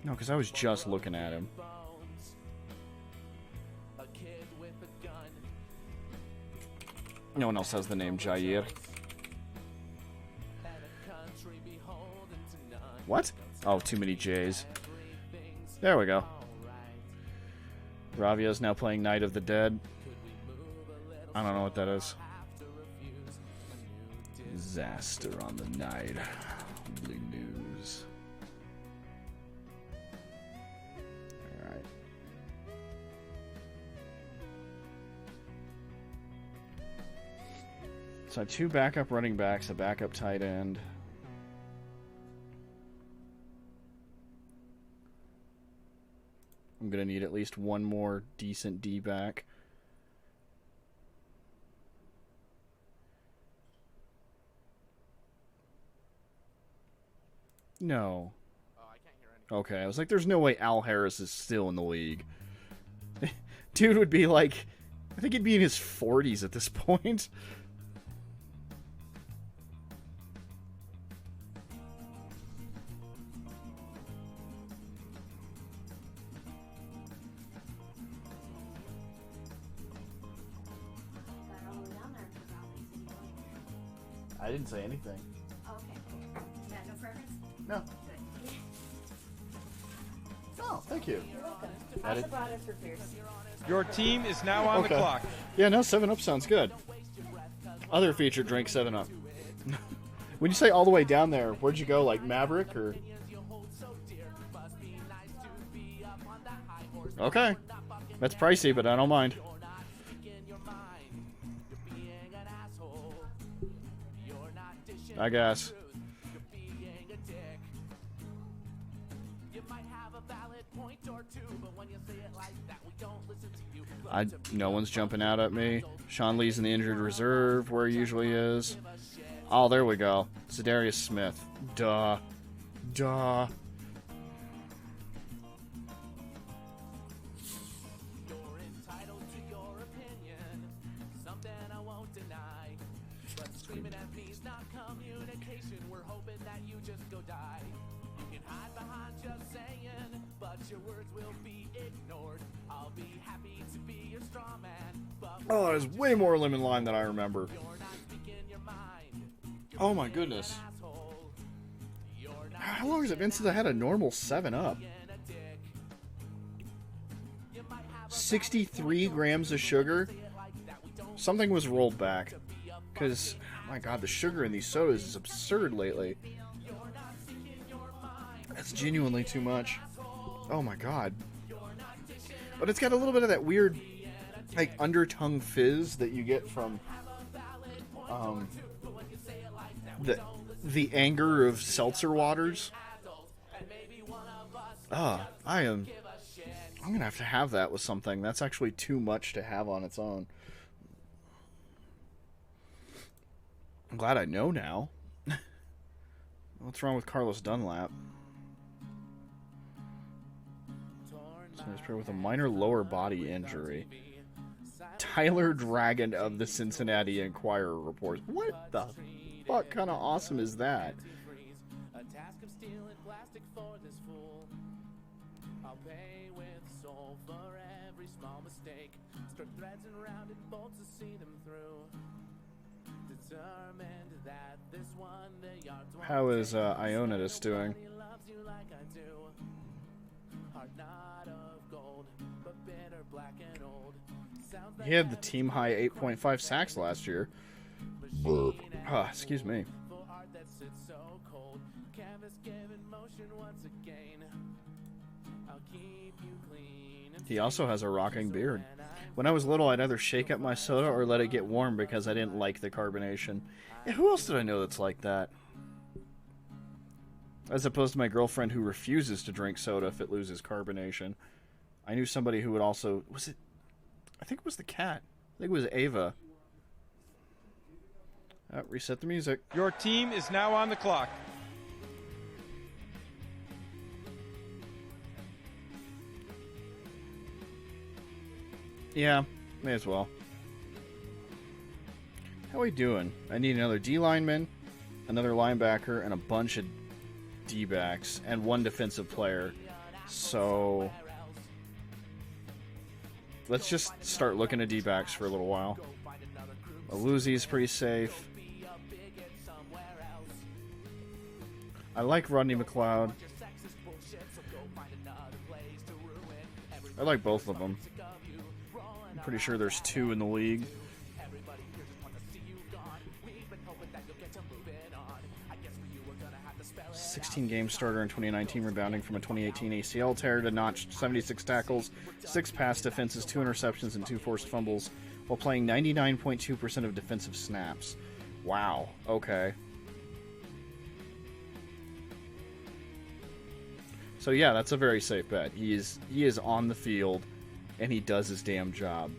No, because I was just looking at him. No one else has the name Jair. What? Oh, too many J's. There we go. Ravia's now playing Night of the Dead. I don't know what that is. Disaster on the night. Blue news. Alright. So I have 2 backup running backs, a backup tight end. I'm going to need at least one more decent D-back. No. Oh, I can't hear anything. Okay, I was like, there's no way Al Harris is still in the league. Dude would be like, I think he'd be in his 40s at this point. I didn't say anything. Okay. Is that no preference? No. Good. Oh, thank you. You're welcome. I did- Also brought us root beers. Your team is now on the clock. Yeah, no, 7-Up sounds good. Other featured drink, 7-Up. When you say all the way down there, where'd you go? Like Maverick or? Okay. That's pricey, but I don't mind. I guess. No one's jumping out at me. Sean Lee's in the injured reserve where he usually is. Oh, there we go. Za'Darius Smith. Duh. Duh. Oh, there's way more lemon lime than I remember. Oh my goodness. How long has it been since I had a normal 7-Up? 63 grams of sugar? Something was rolled back. Because, my god, the sugar in these sodas is absurd lately. That's genuinely too much. Oh my god. But it's got a little bit of that weird, like, under-tongue fizz that you get from, the anger of seltzer waters. I'm gonna have that with something. That's actually too much to have on its own. I'm glad I know now. What's wrong with Carlos Dunlap? So he's paired with a minor lower body injury. Tyler Dragon of the Cincinnati Enquirer reports. What the fuck kind of awesome is that? A task of steel and plastic for this fool. I'll pay with soul for every small mistake. Strip threads and rounded bolts to see them through. Determined that this one the yards won't How is take. Ionatus doing? Nobody loves you like I do. Heart not of gold, but bitter, black and old. Sounds He had the team high 8.5 sacks last year. Excuse me. for art that sits so cold. Canvas given motion once again. I'll keep you clean. And He also has a rocking beard. When I was little, I'd either shake up my soda or let it get warm because I didn't like the carbonation. Yeah, who else did I know that's like that? As opposed to my girlfriend who refuses to drink soda if it loses carbonation. I knew somebody who would also... Was it... I think it was the cat. I think it was Ava. Reset the music. Your team is now on the clock. Yeah, may as well. How we doing? I need another D lineman, another linebacker, and a bunch of D backs, and one defensive player. So let's just start looking at D backs for a little while. Aluzi's pretty safe. I like Rodney McLeod. I like both of them. I'm pretty sure there's two in the league. 16-game starter in 2019, rebounding from a 2018 ACL tear to notch 76 tackles, 6 pass defenses, 2 interceptions, and 2 forced fumbles, while playing 99.2% of defensive snaps. Wow. Okay. So yeah, that's a very safe bet. He is on the field, and he does his damn job.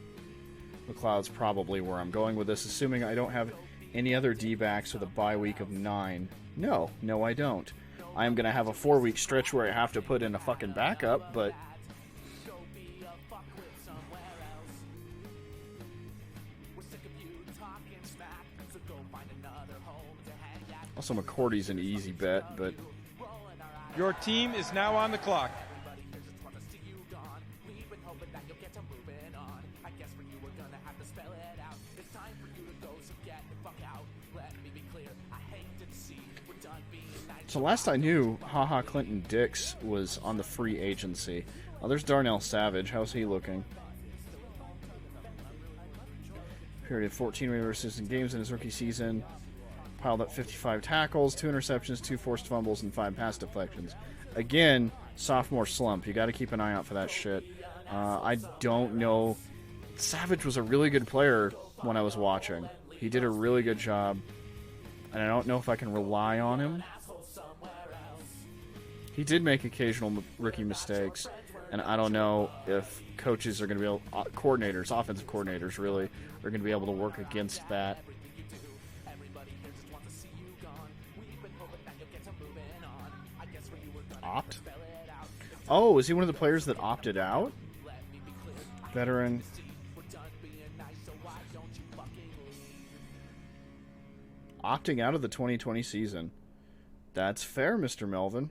McLeod's probably where I'm going with this, assuming I don't have any other D-backs with a bye week of 9. No, I don't. I am going to have a 4-week stretch where I have to put in a fucking backup, but... Also, McCourty's an easy bet, but... Your team is now on the clock. So last I knew, HaHa Clinton Dix was on the free agency. Oh, there's Darnell Savage. How's he looking? Period 14 regular season games in his rookie season. Piled up 55 tackles, 2 interceptions, 2 forced fumbles, and 5 pass deflections. Again, sophomore slump. You got to keep an eye out for that shit. I don't know. Savage was a really good player when I was watching. He did a really good job, and I don't know if I can rely on him. He did make occasional rookie mistakes, and I don't know if coaches are going to be able, coordinators, offensive coordinators really, are going to be able to work against that. Opt? Oh, is he one of the players that opted out? Veteran. Opting out of the 2020 season. That's fair, Mr. Melvin.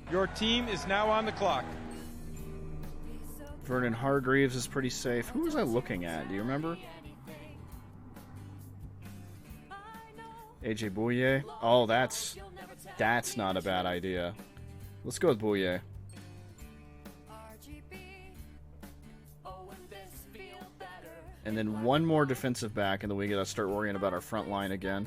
Your team is now on the clock. Vernon Hargreaves is pretty safe. Who was I looking at? Do you remember? AJ Bouye? Oh, that's not a bad idea. Let's go with Bouye. And then one more defensive back, and then we gotta start worrying about our front line again.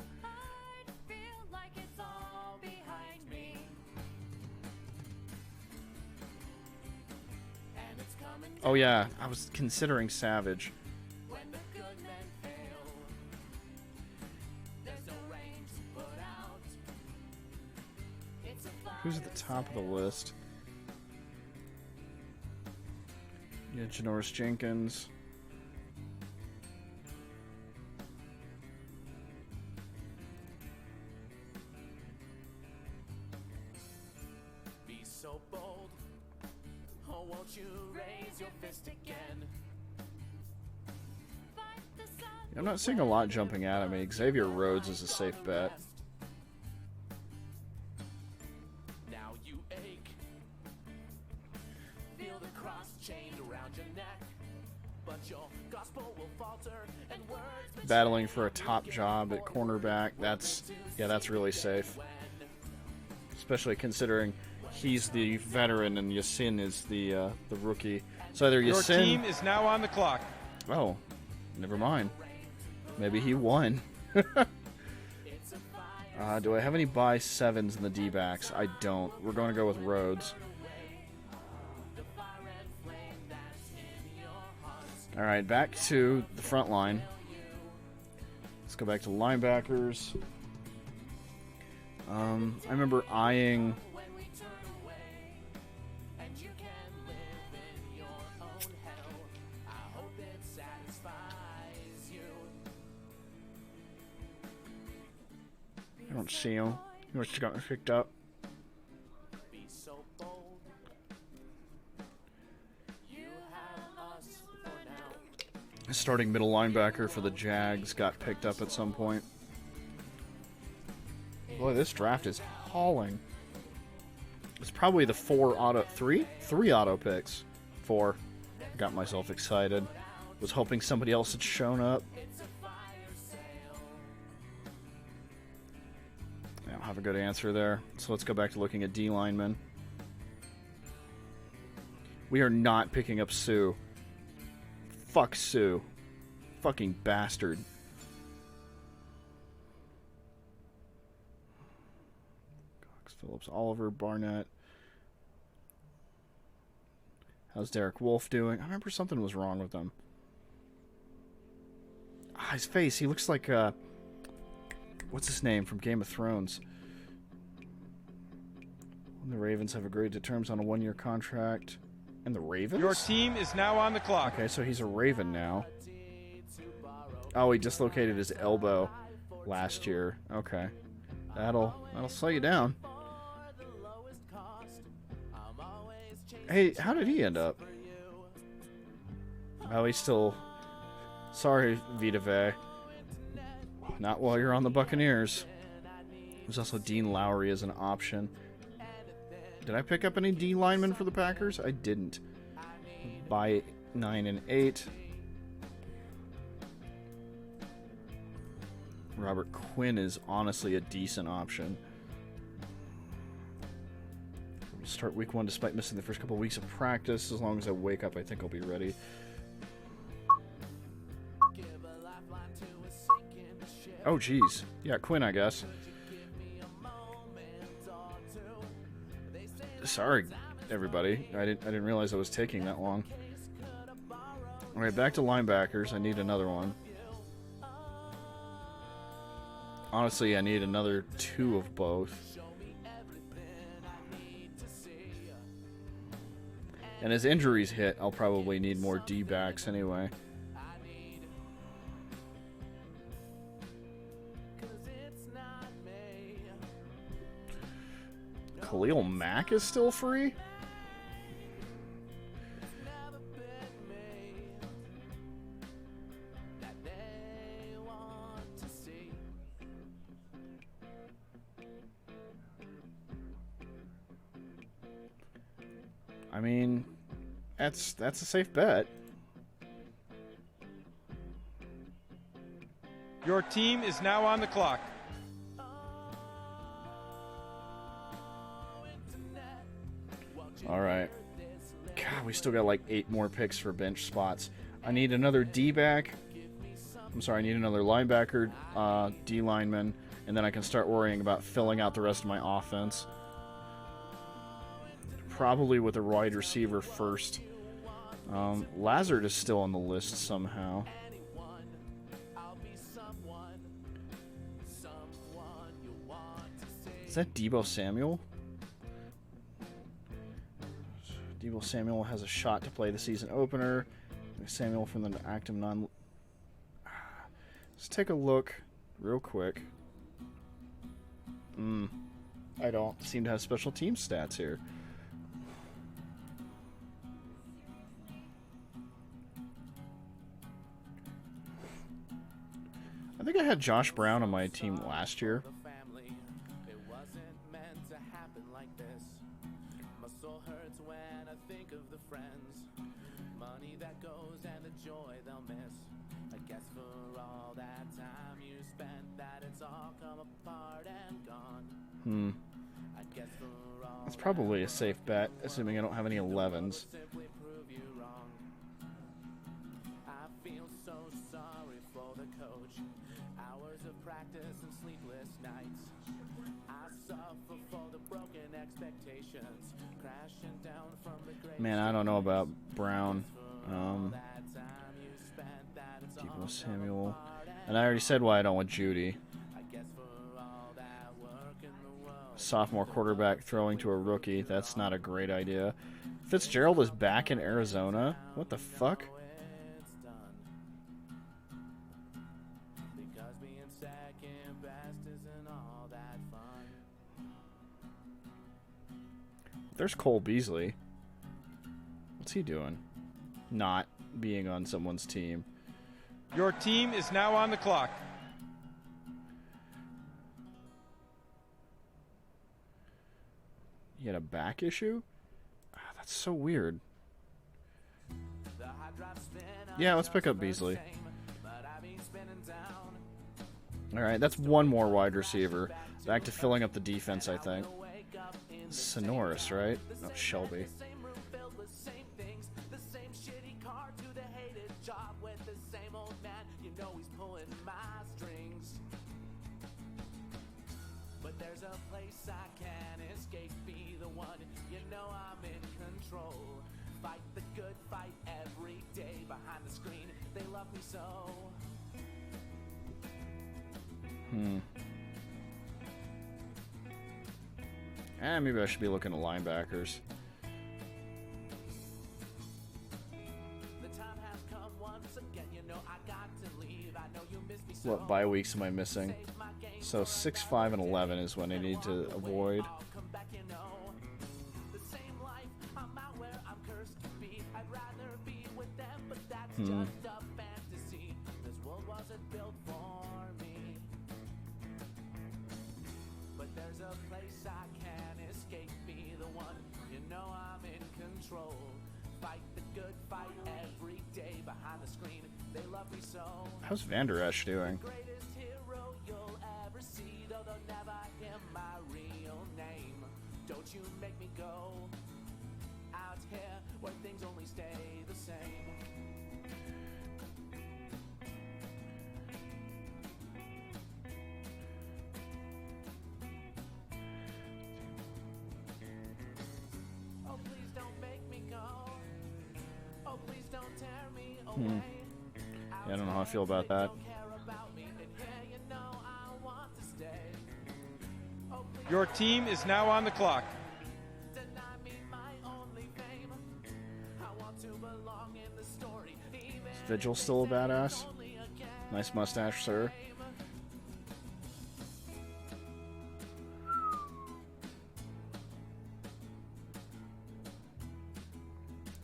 Oh yeah, I was considering Savage. When the good men fail, there's no rain to put out. It's a Who's at the top of the list? Yeah, Janoris Jenkins. be so bold. Oh, won't you raise your fist again? I'm not seeing a lot jumping out at me. Xavier Rhodes is a safe bet. Now you ache. Feel the cross chained around your neck, but your gospel will falter and words Battling for a top job at cornerback. That's really safe. Especially considering he's the veteran and Yasin is the rookie. So either Your Yasin. team is now on the clock. Oh, never mind. Maybe he won. Do I have any buy sevens in the D-backs? I don't. We're going to go with Rhodes. All right, back to the front line. Let's go back to linebackers. I remember eyeing. I don't see him. He must have gotten picked up. be so bold. You have us for now. Starting middle linebacker for the Jags got picked up at some point. Boy, this draft is hauling. It's probably the three auto picks. 4. Got myself excited. Was hoping somebody else had shown up. I don't have a good answer there. So let's go back to looking at D linemen. We are not picking up Sue. Fuck Sue. Fucking bastard. Cox, Phillips, Oliver, Barnett. How's Derek Wolf doing? I remember something was wrong with him. Ah, his face. He looks like, what's his name from Game of Thrones? When the Ravens have agreed to terms on a 1-year contract. And the Ravens? Your team is now on the clock. Okay, so he's a Raven now. Oh, he dislocated his elbow last year. Okay. That'll slow you down. Hey, how did he end up? Oh, he's still... Sorry, Vita Vea. Not while you're on the Buccaneers. There's also Dean Lowry as an option. Did I pick up any D linemen for the Packers? I didn't. By 9 and 8. Robert Quinn is honestly a decent option. We'll start week 1 despite missing the first couple of weeks of practice. As long as I wake up, I think I'll be ready. Oh, geez. Yeah, Quinn, I guess. Sorry, everybody. I didn't realize I was taking that long. All right, back to linebackers. I need another one. Honestly, I need another 2 of both. And as injuries hit, I'll probably need more D-backs anyway. Khalil Mack is still free? I mean, that's a safe bet. Your team is now on the clock. All right. God, we still got like 8 more picks for bench spots. I need another D-back. I'm sorry, I need another linebacker, D lineman, and then I can start worrying about filling out the rest of my offense. Probably with a wide receiver first. Lazard is still on the list somehow. anyone. I'll be someone, someone you want to see. Is that Deebo Samuel? Deebo Samuel has a shot to play the season opener. Samuel from the active non. Let's take a look real quick. I don't seem to have special team stats here. I think I had Josh Brown on my team last year. The family, it wasn't meant to happen like this. My soul hurts when I think of the friends, money that goes and the joy they'll miss. I guess for all that time you spent, that it's all come apart and gone. I guess for all That's probably a safe bet, assuming I don't have any 11s. simply prove you wrong. I feel so sorry for the coach. Hours of practice and sleepless nights. I suffer for the broken expectations, crashing down from the great. Man, I don't know about Brown. That time you spent, that it's all Deebo Samuel. And I already said why I don't want Judy. I guess for all that work in the world. Sophomore quarterback throwing to a rookie. That's not a great idea. Fitzgerald is back in Arizona. What the fuck? It's done. Because being second best isn't all that fun. There's Cole Beasley. What's he doing? Not being on someone's team. Your team is now on the clock. He had a back issue? Ah, that's so weird. The hot drop spin Yeah, let's pick up Beasley. same, but I be spinning down. Alright, that's one more wide receiver. Back to filling up the defense, I think. Wake up in the Sonoris, right? No, Shelby. same room filled with same things, the same shitty car to the hated job with the same old man. You know he's pulling my strings. But there's a place I can escape, be the one. You know I'm in control. Fight the good fight every day behind the screen. They love me so. Maybe I should be looking at linebackers. The time has come once again. You know I got to leave. I know you miss me so. What bye weeks am I missing? Save my game So 6, 5, and 11 is when I need to avoid. I'll come back, you know. The same life, I'm out where I'm cursed to be. I'd rather be with them, but that's just a fantasy. This world wasn't built for me. But there's a place I can escape, be the one. You know I'm in control. Fight the good fight every day behind the screen. They love me so. How's Van Der Esch doing? Greatest hero you'll ever see, though they'll never hear my real name. Don't you make me go out here where things only stay the same. Oh, please don't make me go. Oh, please don't tear me away. Yeah, I don't know how I feel about that. Don't care about me, and yeah, you know I want to stay. Oh, please Your team is now on the clock. deny me my only fame. I want to belong in the story. Even Is Vigil still a badass? only again. Nice mustache, sir.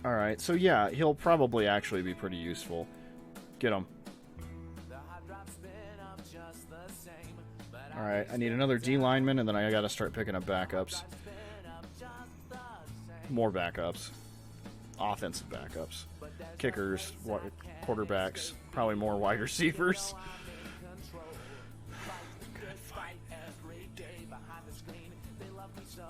Alright, so yeah, he'll probably actually be pretty useful. Get him. The hot drops spin up just the same, but Alright, I need another D lineman, and then I gotta start picking up backups. spin up just the same. More backups. Offensive backups. Kickers, quarterbacks, probably more wide receivers. Control. Fight the good fight every day behind the screen. They love me so.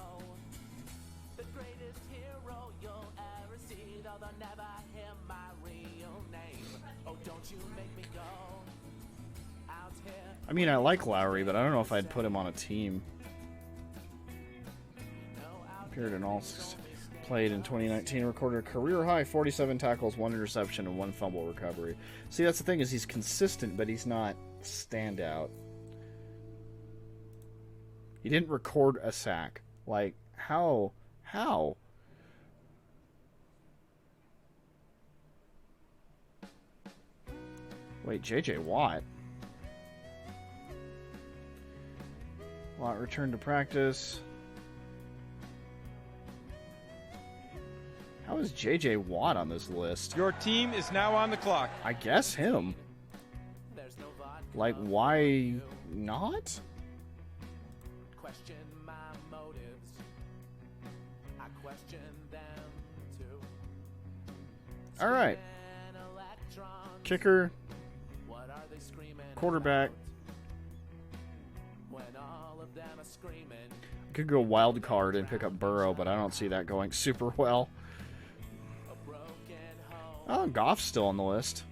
The greatest hero you'll ever see, though they'll never hear my real name. Oh, don't you make me go out here. I mean, I like Lowry, but I don't know if I'd put him on a team. No, out Appeared in all Played in 2019, recorded a career high 47 tackles, 1 interception, and 1 fumble recovery. See, that's the thing, is he's consistent, but he's not standout. He didn't record a sack. Like, how? How? Wait, J.J. Watt? Watt returned to practice. How is J.J. Watt on this list? Your team is now on the clock. I guess him. Like, why not? Question my motives. I question them too. All right. And electrons, Kicker, what are they screaming quarterback. about? When all of them are screaming, Could go wild card and pick up Burrow, but I don't see that going super well. a broken home, Oh, Goff's still on the list.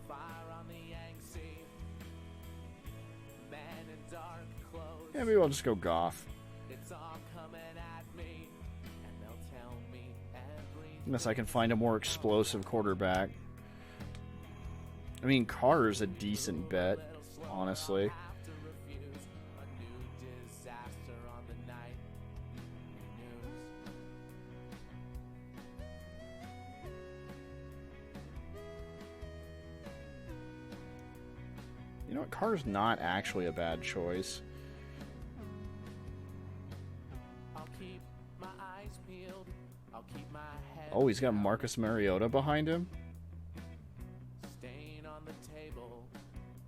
fire on the Yangtze, men in dark clothes. Yeah, maybe I'll just go Goff. It's all coming at me, and they'll tell me everything. Unless I can find a more explosive quarterback. I mean, Carr is a decent bet, honestly. Have to refuse a new disaster on the night news. You know what? Carr's not actually a bad choice. I'll keep my eyes peeled. I'll keep my head. Oh, he's got Marcus Mariota behind him. Stain on the table.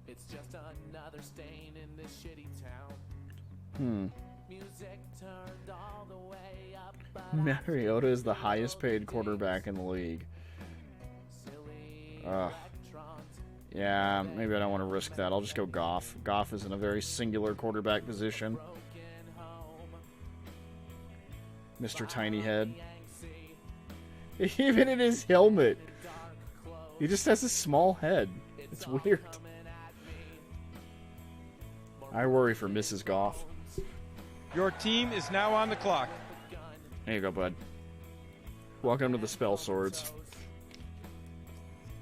It's just another stain in this shitty town. Music turned all the way up, but Mariota is the highest paid quarterback in the league. silly Ugh. electrons. Yeah, maybe I don't want to risk that. I'll just go Goff. Goff is in a very singular quarterback position. Broken home. Mr. Tiny Head. Yangtze. Even in his helmet, Dark clothes. he just has a small head. It's all weird. coming at me. I worry for Mrs. Goff. Your team is now on the clock. There you go, bud. Welcome to the Spell Swords.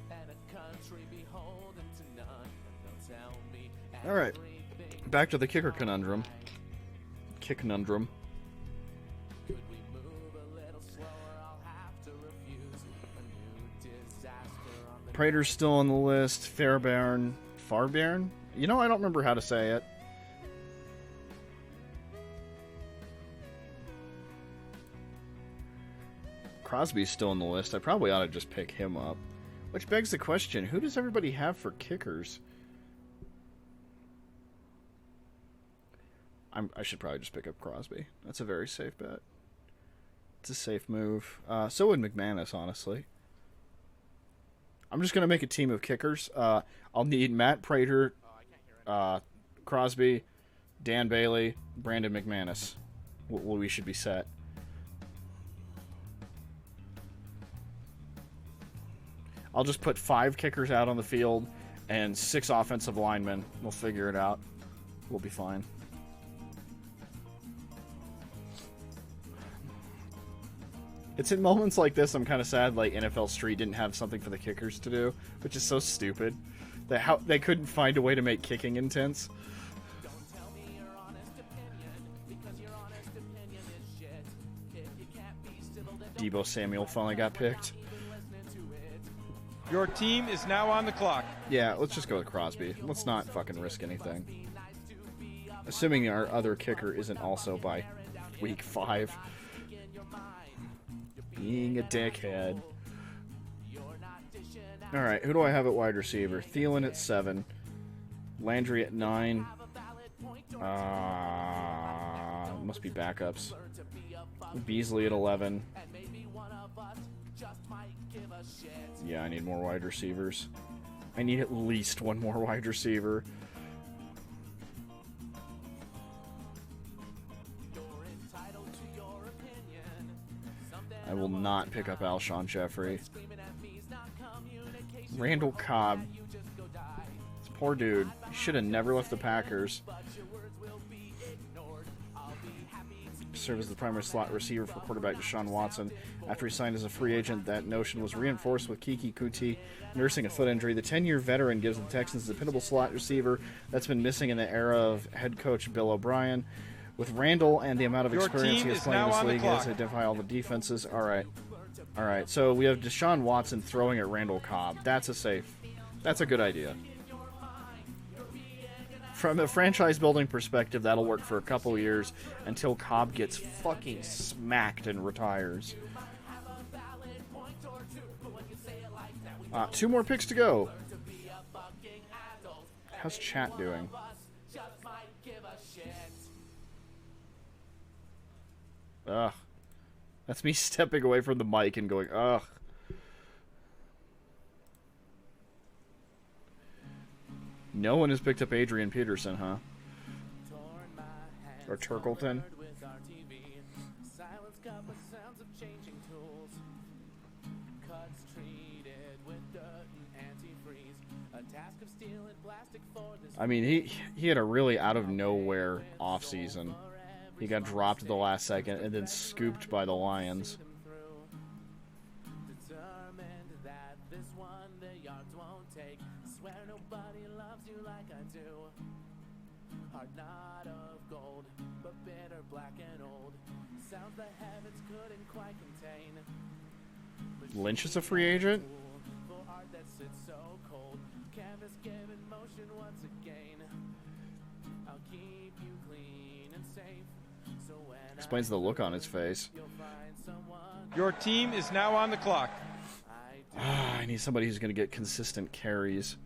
And a country beholden to none. And they'll tell me All right, everything. back to the kicker conundrum. Kick conundrum. Could we move a little slower? I'll have to refuse a new disaster on the Prater's still on the list. Fairbairn. Farbairn? You know, I don't remember how to say it. Crosby's still on the list. I probably ought to just pick him up. Which begs the question, who does everybody have for kickers? I should probably just pick up Crosby. That's a very safe bet. It's a safe move. So would McManus, honestly. I'm just going to make a team of kickers. I'll need Matt Prater, Crosby, Dan Bailey, Brandon McManus. We should be set. I'll just put 5 kickers out on the field and 6 offensive linemen. We'll figure it out. We'll be fine. It's in moments like this I'm kind of sad like NFL Street didn't have something for the kickers to do, which is so stupid. They couldn't find a way to make kicking intense. Tell me your honest opinion, because your honest opinion is shit. If you can't be civil, then don't Deebo Samuel finally got picked. even listen to it. Your team is now on the clock. Yeah, let's just go with Crosby. Let's not fucking risk anything. Assuming our other kicker isn't also by week 5. Being a dickhead. Alright, who do I have at wide receiver? Thielen at 7. Landry at 9. Must be backups. Beasley at 11. Yeah, I need more wide receivers. I need at least one more wide receiver. I will not pick up Alshon Jeffrey. Randall Cobb. This poor dude. He should have never left the Packers. serve as the primary slot receiver for quarterback Deshaun Watson. After he signed as a free agent, that notion was reinforced with Kiki Kuti nursing a foot injury. The 10-year veteran gives the Texans a dependable slot receiver that's been missing in the era of head coach Bill O'Brien. With Randall and the amount of experience he has playing in this league, he has to identify all the defenses. All right. So we have Deshaun Watson throwing at Randall Cobb. That's a good idea. From a franchise building perspective, that'll work for a couple years until Cobb gets fucking smacked and retires. 2 more picks to go. How's chat doing? Ugh. That's me stepping away from the mic and going, ugh. No one has picked up Adrian Peterson, huh? Or Turkleton? I mean, he had a really out of nowhere offseason. He got dropped at the last second and then scooped by the Lions. Lynch is a free agent? Explains the look on his face. Your team is now on the clock. I need somebody who's going to get consistent carries.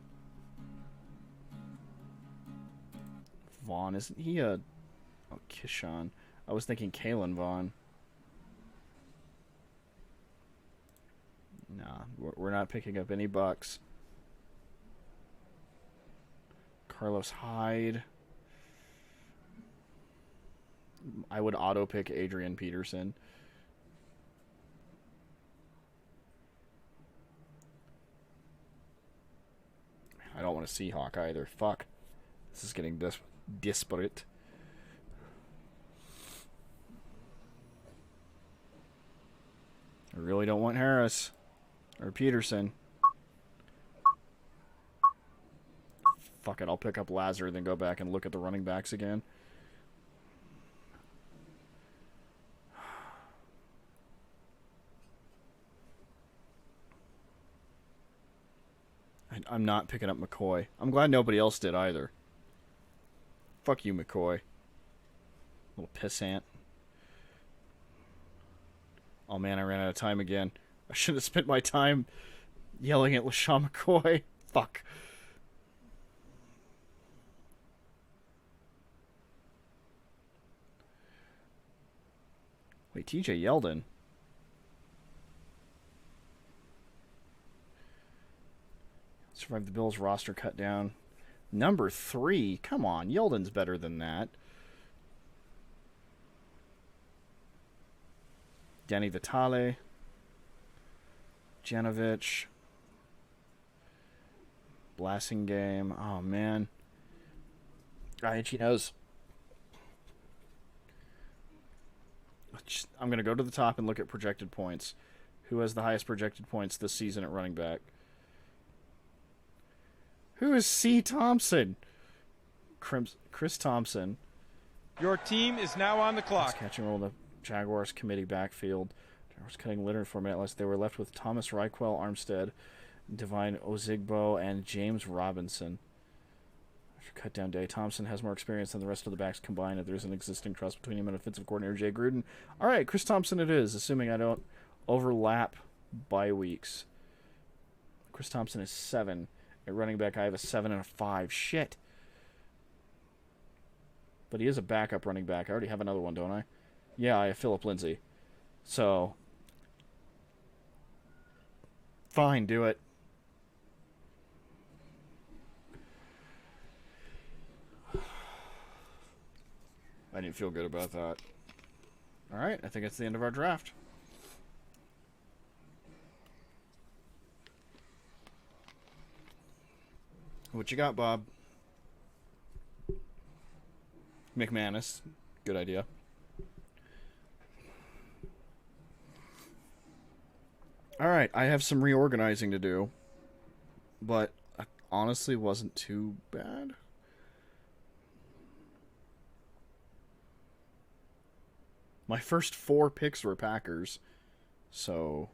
Vaughn, isn't he a... Oh, Kishon. I was thinking Kalen Vaughn. Nah, we're not picking up any bucks. Carlos Hyde. I would auto-pick Adrian Peterson. I don't want to see Hawk either. Fuck. This is getting disparate. I really don't want Harris. Or Peterson. Fuck it, I'll pick up Lazar, then go back and look at the running backs again. I'm not picking up McCoy. I'm glad nobody else did either. Fuck you, McCoy. Little pissant. Oh man, I ran out of time again. I should have spent my time yelling at LaShawn McCoy. Fuck. Wait, TJ Yeldon. Survived the Bills roster cut down. Number 3. Come on, Yeldon's better than that. Danny Vitale. Janovich. Blassingame. Oh, man. Itchy nose. I'm going to go to the top and look at projected points. Who has the highest projected points this season at running back? Who is C. Thompson? Chris Thompson. Your team is now on the clock. Catching roll in the Jaguars committee backfield. Jaguars cutting litter for a minute less. They were left with Thomas Reichwell, Armstead, Divine Ozigbo, and James Robinson. After cut down day, Thompson has more experience than the rest of the backs combined. If there's an existing trust between him and offensive coordinator Jay Gruden. All right, Chris Thompson it is, assuming I don't overlap bye weeks. Chris Thompson is 7. At running back, I have a 7 and a 5. Shit. But he is a backup running back. I already have another one, don't I? Yeah, I have Philip Lindsay. So, fine, do it. I didn't feel good about that. All right, I think that's the end of our draft. What you got, Bob? McManus. Good idea. All right, I have some reorganizing to do, but it honestly wasn't too bad. My first 4 picks were Packers, so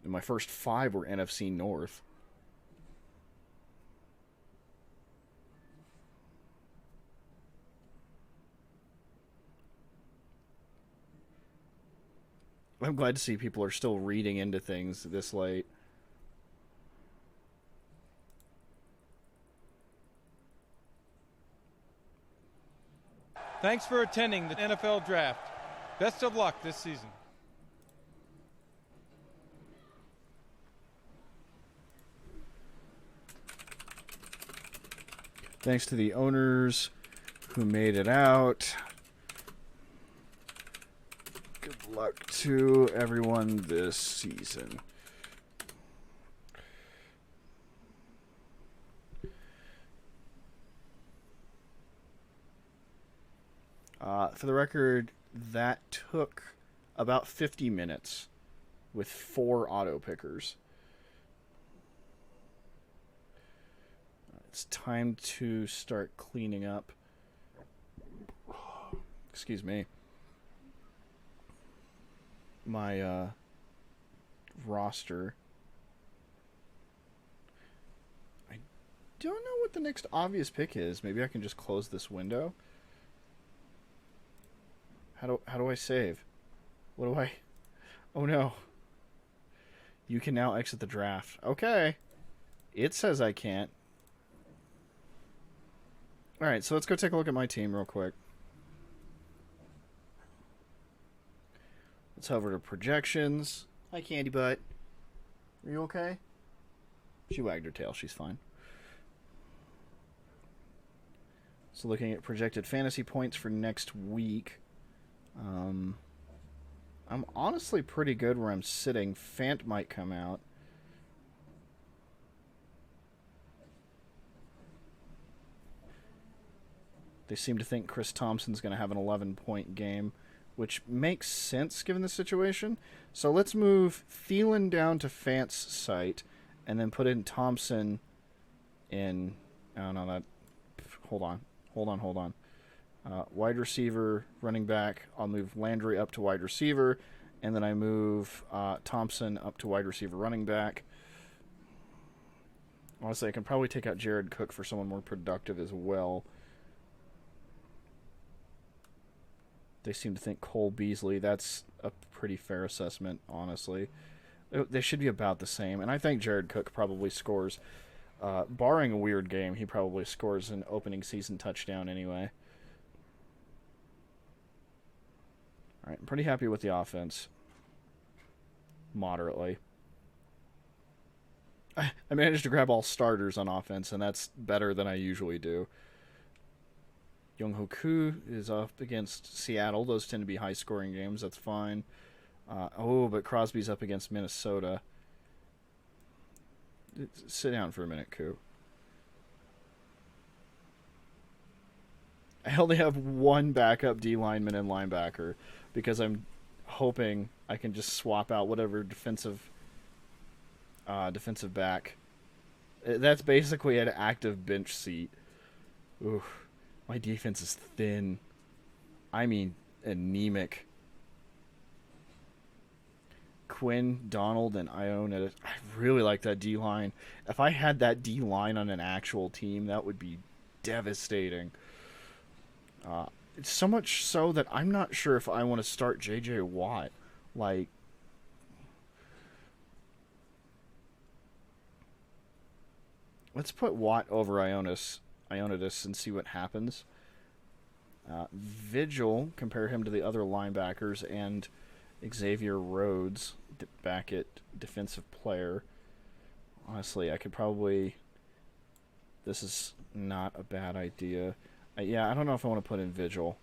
and my first 5 were NFC North. I'm glad to see people are still reading into things this late. Thanks for attending the NFL Draft. Best of luck this season. Thanks to the owners who made it out. Good luck to everyone this season. For the record, that took about 50 minutes with 4 auto pickers. It's time to start cleaning up. Excuse me. My roster. I don't know what the next obvious pick is. Maybe I can just close this window. How do I save? What do I... Oh no. You can now exit the draft. Okay. It says I can't. Alright, so let's go take a look at my team real quick. Let's hover to projections. Hi, Candy Butt. Are you okay? She wagged her tail. She's fine. So looking at projected fantasy points for next week. I'm honestly pretty good where I'm sitting. Fant might come out. They seem to think Chris Thompson's going to have an 11-point game, which makes sense given the situation. So let's move Thielen down to Fant's site and then put in Thompson in... Oh, no, that... Hold on. Wide receiver, running back. I'll move Landry up to wide receiver, and then I move Thompson up to wide receiver, running back. Honestly, I can probably take out Jared Cook for someone more productive as well. They seem to think Cole Beasley. That's a pretty fair assessment, honestly. They should be about the same, and I think Jared Cook probably scores. Barring a weird game, he probably scores an opening season touchdown anyway. All right, I'm pretty happy with the offense. Moderately. I managed to grab all starters on offense, and that's better than I usually do. Younghoe Koo is up against Seattle. Those tend to be high-scoring games. That's fine. But Crosby's up against Minnesota. Sit down for a minute, Koo. I only have one backup D lineman and linebacker because I'm hoping I can just swap out whatever defensive back. That's basically an active bench seat. Ooh, my defense is thin. I mean, anemic. Quinn, Donald, and Iona. I really like that D-line. If I had that D-line on an actual team, that would be devastating. It's so much so that I'm not sure if I want to start J.J. Watt. Like, let's put Watt over Ionitis and see what happens. Vigil, compare him to the other linebackers, and Xavier Rhodes back at defensive player. Honestly, I could probably... This is not a bad idea. Yeah, I don't know if I want to put in Vigil.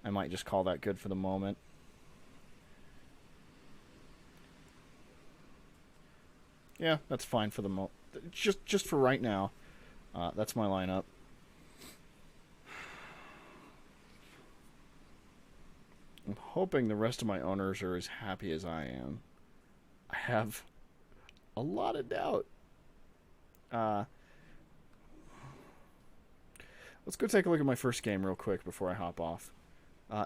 I might just call that good for the moment. Yeah, that's fine for the moment. Just for right now. That's my lineup. I'm hoping the rest of my owners are as happy as I am. I have a lot of doubt. Let's go take a look at my first game real quick before I hop off.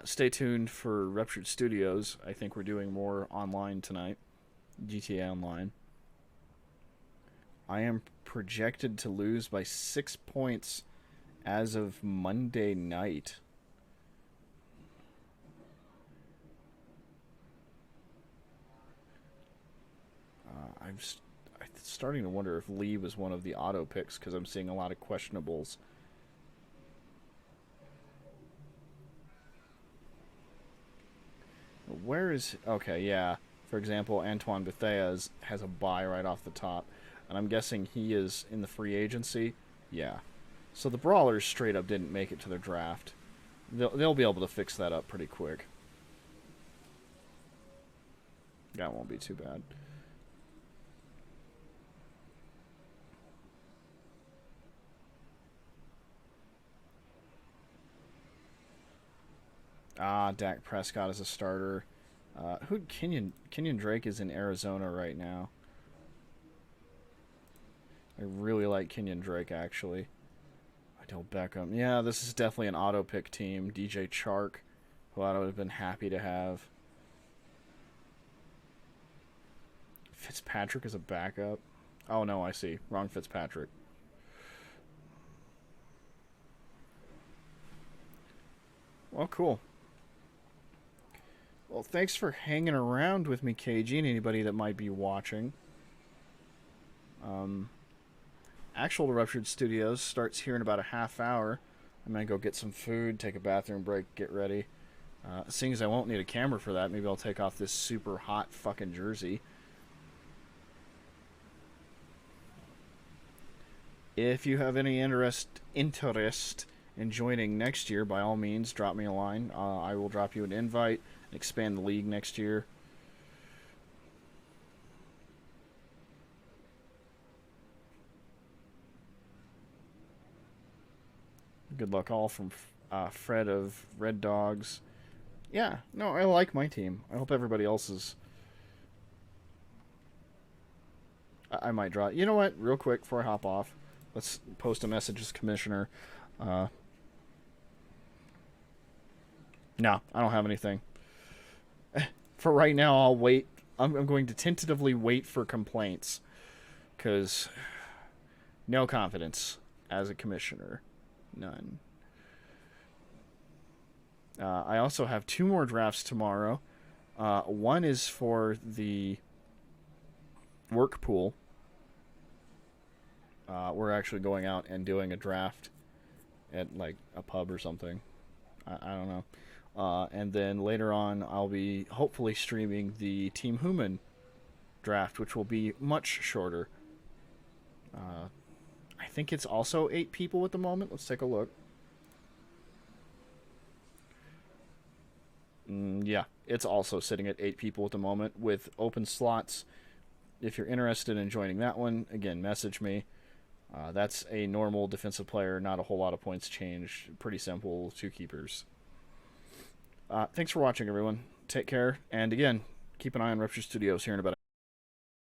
Stay tuned for Ruptured Studios. I think we're doing more online tonight. GTA Online. I am projected to lose by 6 points as of Monday night. I'm starting to wonder if Lee was one of the auto picks because I'm seeing a lot of questionables. Where is... Okay, yeah. For example, Antoine Bethea has a bye right off the top. And I'm guessing he is in the free agency. Yeah. So the Brawlers straight up didn't make it to their draft. They'll be able to fix that up pretty quick. That won't be too bad. Dak Prescott is a starter. Kenyon Drake is in Arizona right now. I really like Kenyon Drake, actually. Odell Beckham. Yeah, this is definitely an auto pick team. DJ Chark, who I would have been happy to have. Fitzpatrick is a backup. Oh, no, I see. Wrong Fitzpatrick. Well, cool. Well, thanks for hanging around with me, KG, and anybody that might be watching. Actual Ruptured Studios starts here in about a half hour. I'm going to go get some food, take a bathroom break, get ready. Seeing as I won't need a camera for that, maybe I'll take off this super hot fucking jersey. If you have any interest in joining next year, by all means, drop me a line. I will drop you an invite and expand the league next year. Good luck all from Fred of Red Dogs. Yeah, no, I like my team. I hope everybody else is... I might draw... You know what? Real quick, before I hop off, let's post a message as commissioner. No, I don't have anything. For right now, I'll wait. I'm going to tentatively wait for complaints. Because no confidence as a commissioner. None. I also have 2 more drafts tomorrow. One is for the work pool. We're actually going out and doing a draft at like a pub or something. I don't know. And then later on, I'll be hopefully streaming the Team Human draft, which will be much shorter. I think it's also 8 people at the moment. Let's take a look. Yeah, it's also sitting at 8 people at the moment with open slots. If you're interested in joining that one, again, message me. That's a normal defensive player, not a whole lot of points changed. Pretty simple, 2 keepers. Thanks for watching, everyone. Take care. And again, keep an eye on Ruptured Studios here in about